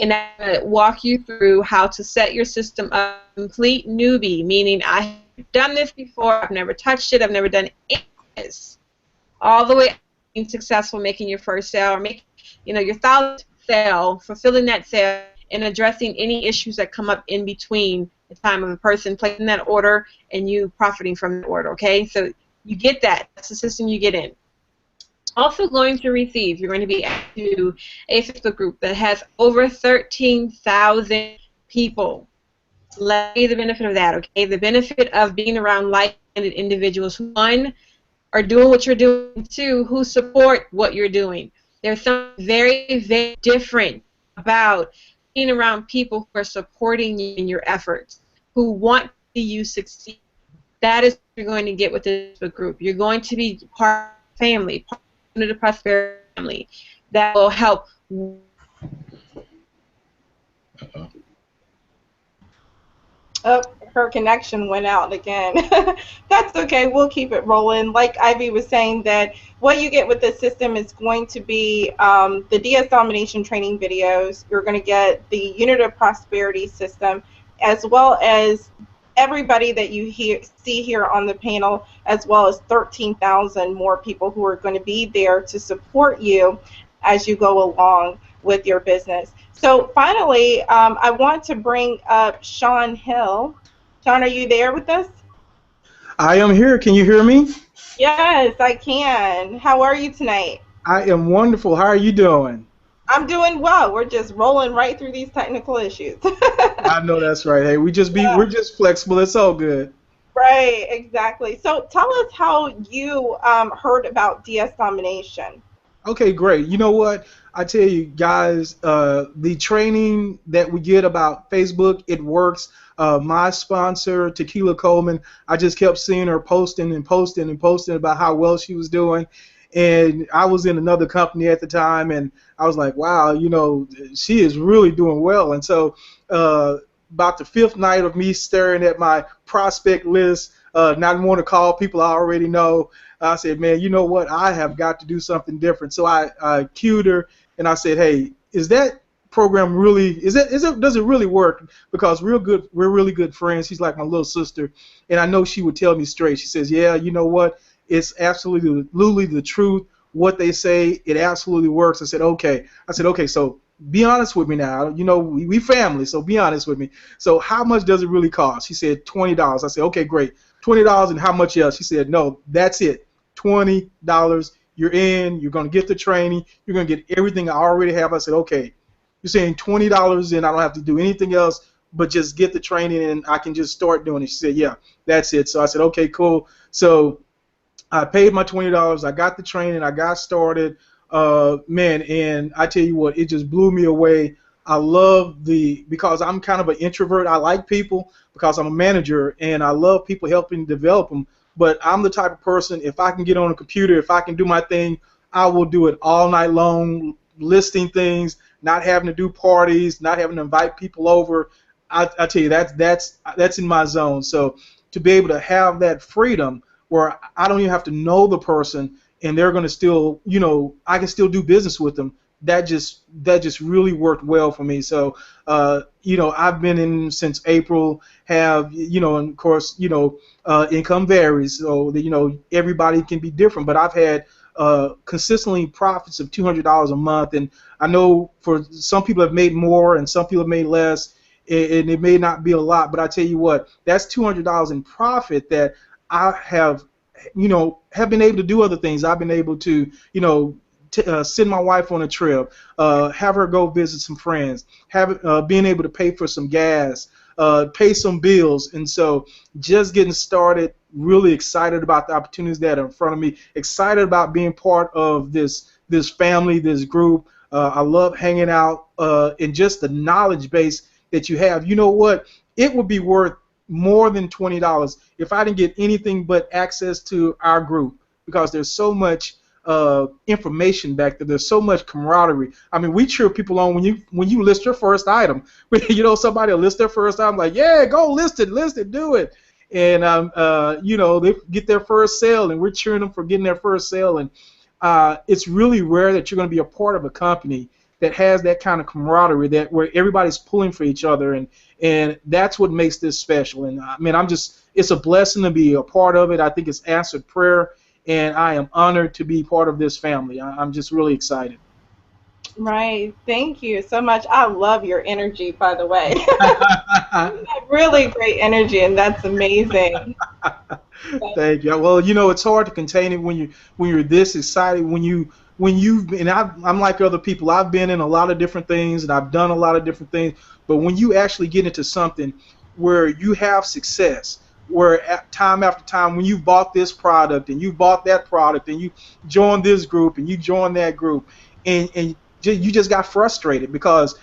S1: And I'm going to walk you through how to set your system up. Complete newbie, meaning I have done this before, I've never touched it, I've never done any of this. All the way being successful, making your first sale, or making your 1,000th sale, fulfilling that sale, and addressing any issues that come up in between the time of a person placing that order and you profiting from the order, okay? So you get that. That's the system you get in. Also going to receive, you're going to be added to a Facebook group that has over 13,000 people. Let me the benefit of that, okay? The benefit of being around like-minded individuals who, one, are doing what you're doing, two, who support what you're doing. There's something very, very different about being around people who are supporting you in your efforts, who want to see you succeed. That is what you're going to get with this Facebook group. You're going to be part of the family, part of the prosperity family that will help.
S4: Oh, her connection went out again. That's okay. We'll keep it rolling. Like Ivy was saying, that what you get with this system is going to be the DS Domination training videos. You're going to get the Unit of Prosperity system, as well as everybody that you see here on the panel, as well as 13,000 more people who are going to be there to support you as you go along with your business. So finally, I want to bring up Sean Hill. Sean, are you there with us?
S10: I am here. Can you hear me?
S4: Yes, I can. How are you tonight?
S10: I am wonderful. How are you doing?
S4: I'm doing well. We're just rolling right through these technical issues.
S10: I know that's right. Hey, we're just flexible. It's all good.
S4: Right, exactly. So tell us how you heard about DS Domination.
S10: Okay, great. You know what? I tell you guys, the training that we get about Facebook, it works. My sponsor, Tequila Coleman, I just kept seeing her posting and posting and posting about how well she was doing. And I was in another company at the time, and I was like, wow, she is really doing well. And so about the 5th night of me staring at my prospect list, not wanting to call people I already know, I said, man, you know what? I have got to do something different. So I cued her, and I said, hey, is that program really, does it really work? Because we're really good friends. She's like my little sister, and I know she would tell me straight. She says, yeah, you know what? It's absolutely the truth. What they say, it absolutely works. I said, okay. So be honest with me now. We family, so be honest with me. So how much does it really cost? She said $20. I said, okay, great. $20, and how much else? She said, no, that's it. $20. You're in. You're gonna get the training. You're gonna get everything I already have. I said, okay. You're saying $20, and I don't have to do anything else but just get the training, and I can just start doing it. She said, yeah, that's it. So I said, okay, cool. So I paid my $20. I got the training. I got started. Man, and I tell you what, it just blew me away. I love because I'm kind of an introvert. I like people because I'm a manager, and I love people helping develop them. But I'm the type of person, if I can get on a computer, if I can do my thing, I will do it all night long, listing things, not having to do parties, not having to invite people over. I tell you, that's in my zone. So to be able to have that freedom where I don't even have to know the person, and they're going to still, I can still do business with them. That just really worked well for me. So, I've been in since April. And of course, income varies, so that, everybody can be different. But I've had consistently profits of $200 a month, and I know for some people have made more, and some people have made less, and it may not be a lot. But I tell you what, that's $200 in profit that I have been able to do other things. I've been able to, send my wife on a trip, have her go visit some friends, being able to pay for some gas, pay some bills. And so just getting started, really excited about the opportunities that are in front of me, excited about being part of this family, this group. I love hanging out, and just the knowledge base that you have. You know what? It would be worth more than $20 if I didn't get anything but access to our group, because there's so much information back there. There's so much camaraderie. I mean, we cheer people on when you list your first item. Somebody will list their first item, like, yeah, go list it, do it. And they get their first sale, and we're cheering them for getting their first sale. And it's really rare that you're going to be a part of a company that has that kind of camaraderie, where everybody's pulling for each other, and that's what makes this special. And I mean, it's a blessing to be a part of it. I think it's answered prayer, and I am honored to be part of this family. I'm just really excited.
S4: Right. Thank you so much. I love your energy, by the way. Really great energy, and that's amazing.
S10: Thank you. Well, it's hard to contain it when you're this excited. I'm like other people. I've been in a lot of different things, and I've done a lot of different things. But when you actually get into something where you have success, where time after time, when you bought this product and you bought that product and you joined this group and you joined that group, and you just got frustrated because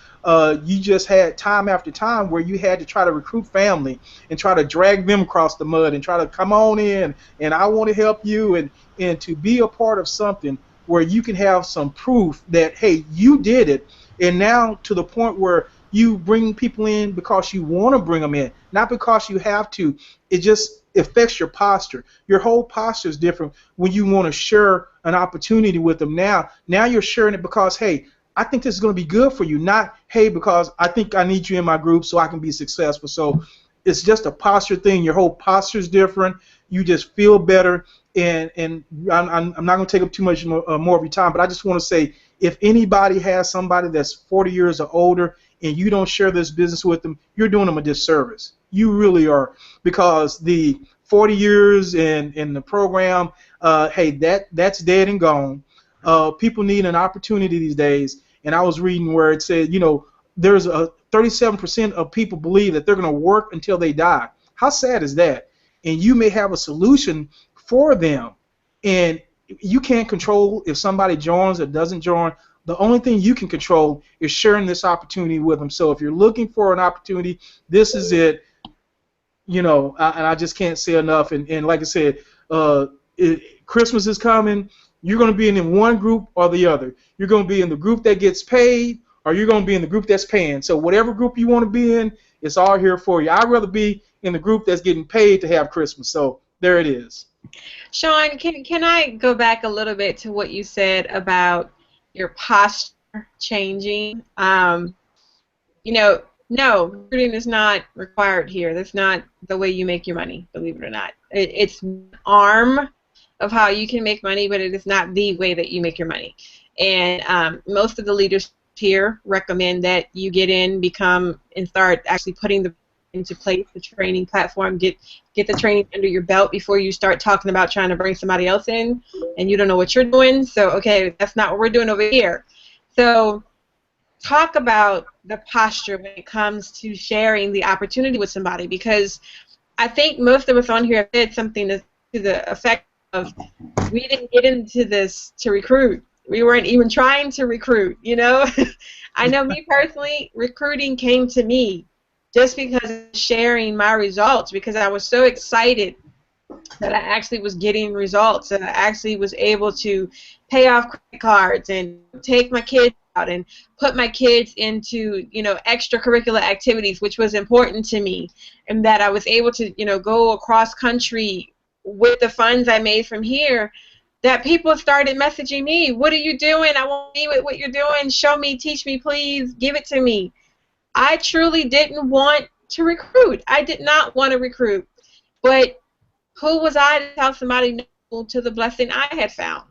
S10: you just had time after time where you had to try to recruit family and try to drag them across the mud and try to come on in, and I want to help you, and to be a part of something where you can have some proof that, hey, you did it, and now to the point where you bring people in because you want to bring them in, not because you have to. It just affects your posture. Your whole posture is different when you want to share an opportunity with them. Now you're sharing it because, hey, I think this is going to be good for you, not, hey, because I think I need you in my group so I can be successful. So it's just a posture thing. Your whole posture is different. You just feel better. And I'm not going to take up too much more of your time, but I just want to say, if anybody has somebody that's 40 years or older and you don't share this business with them, you're doing them a disservice. You really are, because the 40 years in the program, hey, that's dead and gone. People need an opportunity these days. And I was reading where it said, there's a 37% of people believe that they're going to work until they die. How sad is that? And you may have a solution for them, and you can't control if somebody joins or doesn't join. The only thing you can control is sharing this opportunity with them. So if you're looking for an opportunity, this is it. And I just can't say enough. And like I said, Christmas is coming. You're going to be in one group or the other. You're going to be in the group that gets paid, or you're going to be in the group that's paying. So whatever group you want to be in, it's all here for you. I'd rather be in the group that's getting paid to have Christmas. So there it is.
S1: Sean, can I go back a little bit to what you said about your posture changing? No, recruiting is not required here. That's not the way you make your money, believe it or not. It's an arm of how you can make money, but it is not the way that you make your money. And most of the leaders here recommend that you get in, become, and start actually putting into place the training platform, get the training under your belt before you start talking about trying to bring somebody else in and you don't know what you're doing. So, okay, that's not what we're doing over here. So talk about the posture when it comes to sharing the opportunity with somebody, because I think most of us on here have said something to the effect of, we didn't get into this to recruit. We weren't even trying to recruit, you know. I know me personally, recruiting came to me just because of sharing my results, because I was so excited that I actually was getting results, and I actually was able to pay off credit cards and take my kids out and put my kids into, you know, extracurricular activities, which was important to me, and that I was able to, you know, go across country with the funds I made from here, that people started messaging me, what are you doing? I want to see what you're doing. Show me, teach me, please, give it to me. I truly didn't want to recruit. I did not want to recruit. But who was I to tell somebody no to the blessing I had found?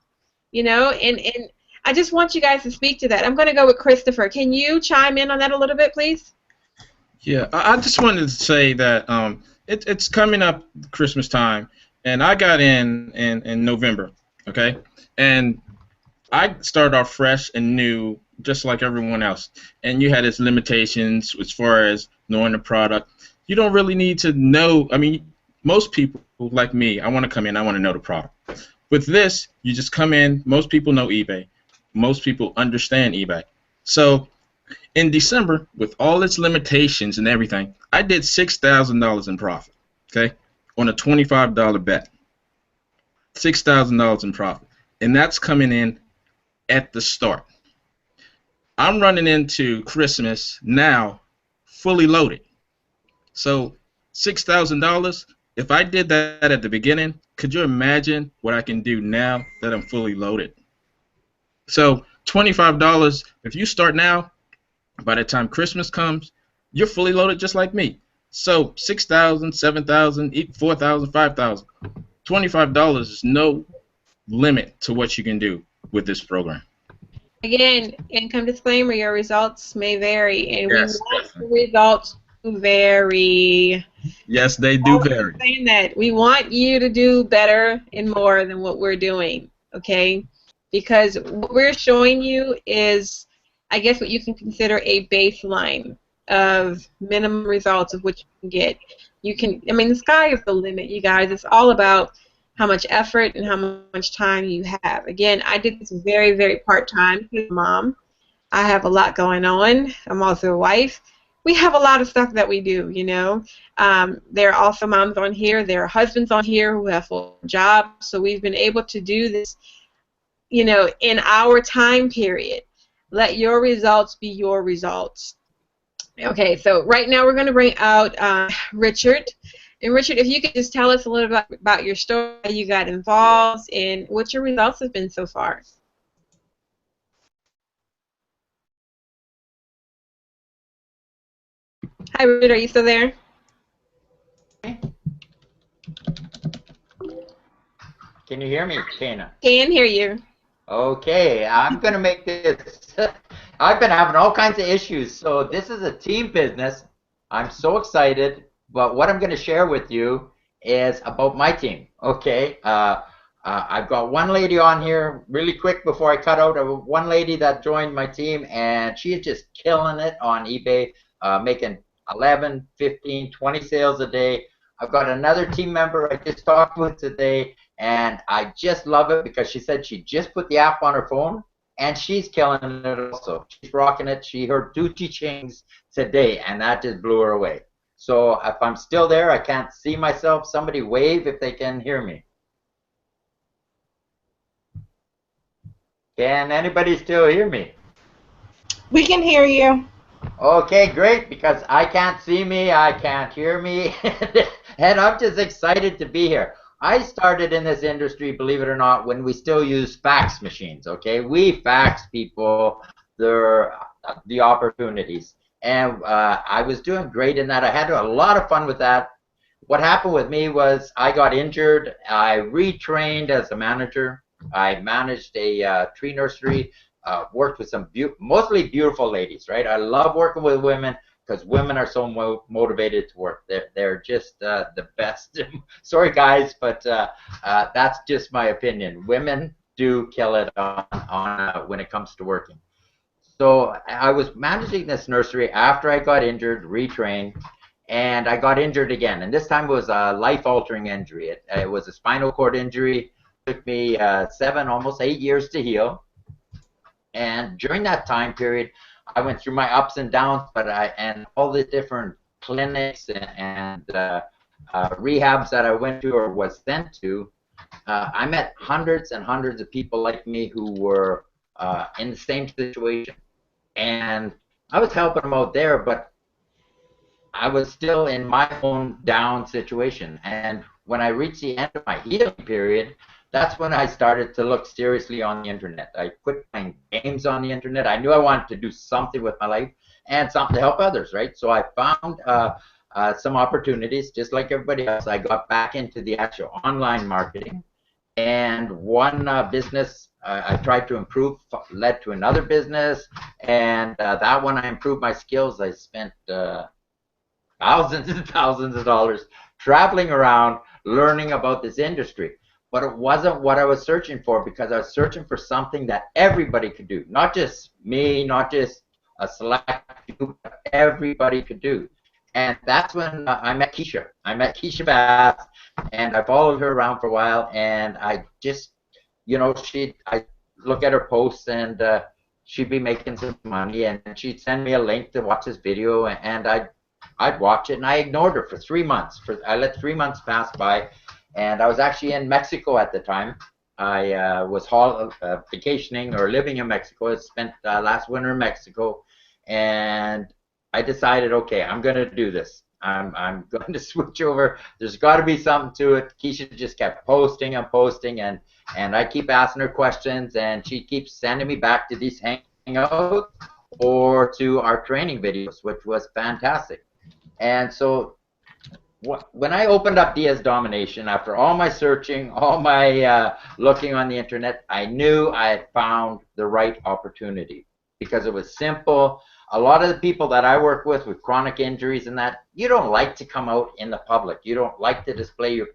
S1: You know, and I just want you guys to speak to that. I'm going to go with Christopher. Can you chime in on that a little bit, please?
S5: Yeah, I just wanted to say that it's coming up Christmas time, and I got in November, okay? And I started off fresh and new, just like everyone else. And you had its limitations as far as knowing the product. You don't really need to know. I mean, most people, like me, I want to come in, I want to know the product. With this, you just come in. Most people know eBay. Most people understand eBay. So in December, with all its limitations and everything, I did $6,000 in profit, okay, on a $25 bet. $6,000 in profit. And that's coming in at the start. I'm running into Christmas now fully loaded. So $6,000, if I did that at the beginning, could you imagine what I can do now that I'm fully loaded? So $25, if you start now, by the time Christmas comes, you're fully loaded just like me. So 6,000, 7,000, 4,000, 5,000. $25 is no limit to what you can do with this program.
S1: Again, income disclaimer, your results may vary, and
S5: Yes,
S1: we want the results to vary.
S5: Yes, they do vary.
S1: Saying that we want you to do better and more than what we're doing, okay? Because what we're showing you is, I guess, what you can consider a baseline of minimum results of what you can get. You can, I mean, the sky is the limit, you guys. It's all about how much effort and how much time you have. Again, I did this very, very part-time as a mom. I have a lot going on. I'm also a wife. We have a lot of stuff that we do, you know. There are also moms on here. There are husbands on here who have full jobs. So we've been able to do this, you know, in our time period. Let your results be your results. Okay, so right now we're going to bring out Richard. And Richard, if you could just tell us a little bit about your story, how you got involved, and what your results have been so far. Hi, Richard, are you still there?
S11: Can you hear me, Kana?
S1: Can hear you.
S11: Okay, I'm going to make this. I've been having all kinds of issues, so this is a team business. I'm so excited, but what I'm going to share with you is about my team, okay? I've got one lady on here really quick before I cut out. One lady that joined my team, and she is just killing it on eBay, making 11, 15, 20 sales a day. I've got another team member I just talked with today, and I just love it because she said she just put the app on her phone, and she's killing it also. She's rocking it. She heard Gucci chains today, and that just blew her away. So if I'm still there, I can't see myself. Somebody wave if they can hear me. Can anybody still hear me?
S4: We can hear you.
S11: Okay, great, because I can't see me, I can't hear me, and I'm just excited to be here. I started in this industry, believe it or not, when we still use fax machines, okay? We fax people the opportunities, and I was doing great in that. I had a lot of fun with that. What happened with me was I got injured. I retrained as a manager. I managed a tree nursery. Worked with some mostly beautiful ladies, right? I love working with women because women are so motivated to work. They're just the best. Sorry, guys, but that's just my opinion. Women do kill it on when it comes to working. So I was managing this nursery after I got injured, retrained, and I got injured again. And this time it was a life-altering injury. It was a spinal cord injury. It took me 7, almost 8 years to heal. And during that time period, I went through my ups and downs, and all the different clinics and rehabs that I went to or was sent to. I met hundreds and hundreds of people like me who were in the same situation, and I was helping them out there, but I was still in my own down situation. And when I reached the end of my healing period, that's when I started to look seriously on the internet. I quit playing games on the internet. I knew I wanted to do something with my life and something to help others, right? So I found some opportunities, just like everybody else. I got back into the actual online marketing, and one business I tried to improve led to another business, and that one I improved my skills. I spent thousands and thousands of dollars traveling around learning about this industry. But it wasn't what I was searching for, because I was searching for something that everybody could do. Not just me, not just a select group, but everybody could do. And that's when I met Keisha. I met Keisha Bass, and I followed her around for a while, and I just, I look at her posts, and she'd be making some money, and she'd send me a link to watch this video, and I'd watch it, and I ignored her for 3 months. I let 3 months pass by, and I was actually in Mexico at the time. I was vacationing or living in Mexico. I spent last winter in Mexico, and I decided, okay, I'm going to do this. I'm going to switch over. There's got to be something to it. Keisha just kept posting and posting, and I keep asking her questions, and she keeps sending me back to these hangouts or to our training videos, which was fantastic. And so when I opened up DS Domination, after all my searching, all my looking on the internet, I knew I had found the right opportunity, because it was simple. A lot of the people that I work with chronic injuries and that, you don't like to come out in the public. You don't like to display your,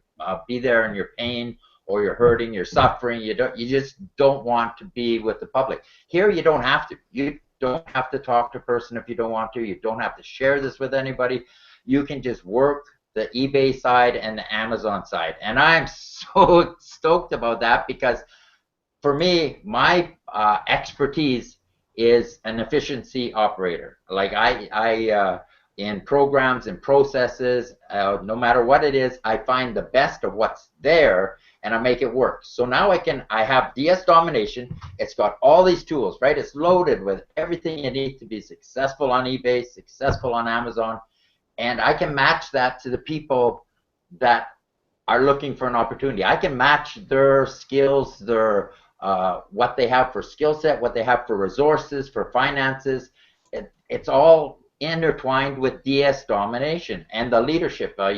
S11: be there in your pain, or you're hurting, you're suffering. You just don't want to be with the public. Here, you don't have to. You don't have to talk to a person if you don't want to. You don't have to share this with anybody. You can just work the eBay side and the Amazon side. And I'm so stoked about that, because for me, my expertise is an efficiency operator. Like I in programs and processes, no matter what it is, I find the best of what's there, and I make it work. So now I have DS Domination. It's got all these tools, right? It's loaded with everything you need to be successful on eBay, successful on Amazon, and I can match that to the people that are looking for an opportunity. I can match their skills, their what they have for skill set, what they have for resources, for finances. It's all intertwined with DS Domination and the leadership, the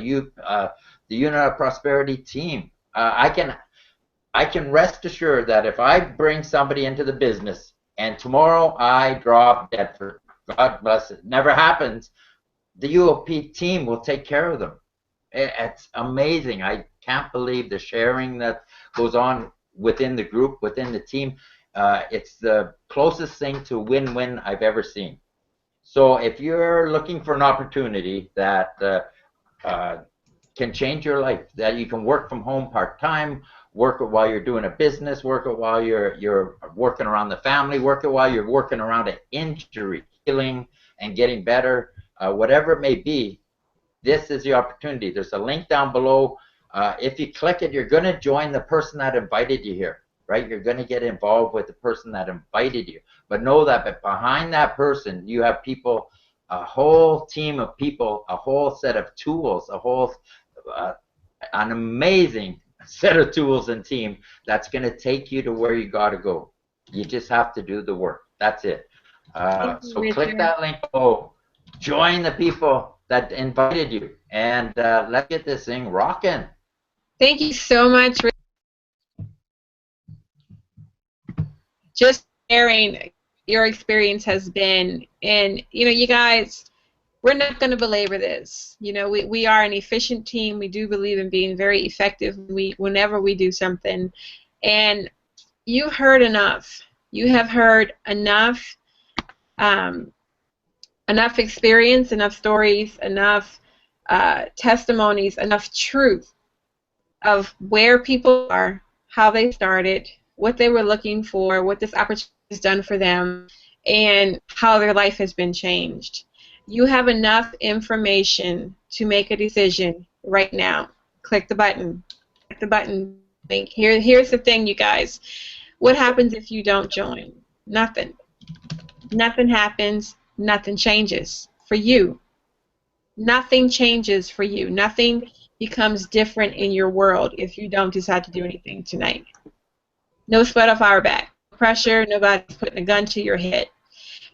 S11: Unit of Prosperity team. I can rest assured that if I bring somebody into the business and tomorrow I drop dead, for God bless it, never happens, the UOP team will take care of them. It's amazing. I can't believe the sharing that goes on within the group, within the team. It's the closest thing to win-win I've ever seen. So if you're looking for an opportunity that can change your life, that you can work from home part-time, work it while you're doing a business, work it while you're working around the family, work it while you're working around an injury, healing and getting better, whatever it may be, this is the opportunity. There's a link down below. If you click it, you're going to join the person that invited you here, right? You're going to get involved with the person that invited you. But know that behind that person, you have people, a whole team of people, a whole set of tools, a whole, an amazing set of tools and team that's going to take you to where you got to go. You just have to do the work. That's it. So click that link below. Join the people that invited you, and let's get this thing rocking.
S1: Thank you so much for just sharing your experience has been. And you guys, we're not going to belabor this. We are an efficient team. We do believe in being very effective whenever we do something. And you've heard enough. You have heard enough. Enough experience, enough stories, enough testimonies, enough truth of where people are, how they started, what they were looking for, what this opportunity has done for them, and how their life has been changed. You have enough information to make a decision right now. Click the button. Click the button. Here's the thing, you guys. What happens if you don't join? Nothing. Nothing happens. Nothing changes for you. Nothing changes for you. Nothing becomes different in your world if you don't decide to do anything tonight. No sweat off our back. No pressure. Nobody's putting a gun to your head.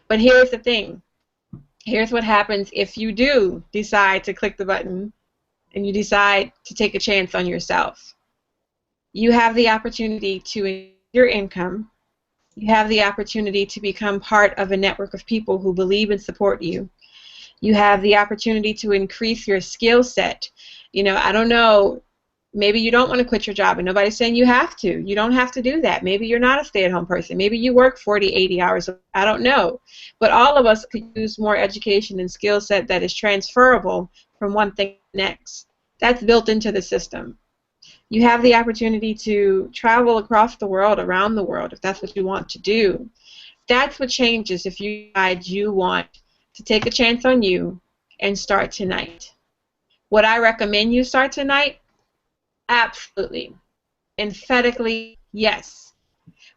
S1: But here's the thing. Here's what happens if you do decide to click the button and you decide to take a chance on yourself. You have the opportunity to increase your income. You have the opportunity to become part of a network of people who believe and support you. You have the opportunity to increase your skill set. You know, I don't know, maybe you don't want to quit your job, and nobody's saying you have to. You don't have to do that. Maybe you're not a stay-at-home person. Maybe you work 40, 80 hours. I don't know. But all of us could use more education and skill set that is transferable from one thing to the next. That's built into the system. You have the opportunity to travel across the world, around the world, if that's what you want to do. That's what changes if you decide you want to take a chance on you and start tonight. Would I recommend you start tonight? Absolutely. Emphatically, yes.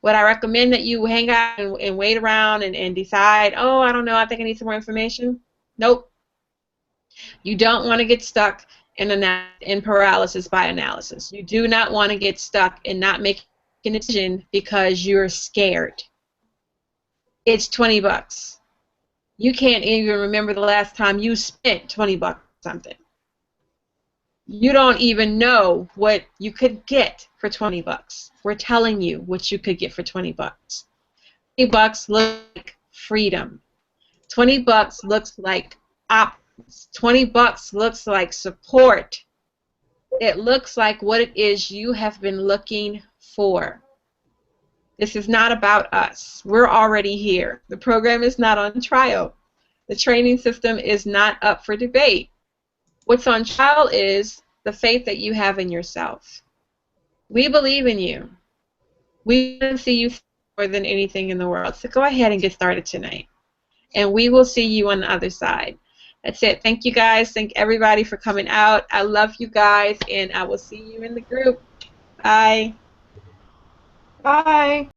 S1: Would I recommend that you hang out and wait around and decide, oh, I don't know, I think I need some more information? Nope. You don't want to get stuck in paralysis by analysis. You do not want to get stuck in not making a decision because you're scared. It's $20. You can't even remember the last time you spent $20 on something. You don't even know what you could get for $20. We're telling you what you could get for $20. $20 looks like freedom. $20 looks like options. $20 looks like support. It looks like what it is you have been looking for. This is not about us. We're already here. The program is not on trial. The training system is not up for debate. What's on trial is the faith that you have in yourself. We believe in you. We want to see you more than anything in the world. So go ahead and get started tonight. And we will see you on the other side. That's it. Thank you guys. Thank everybody for coming out. I love you guys, and I will see you in the group. Bye.
S4: Bye.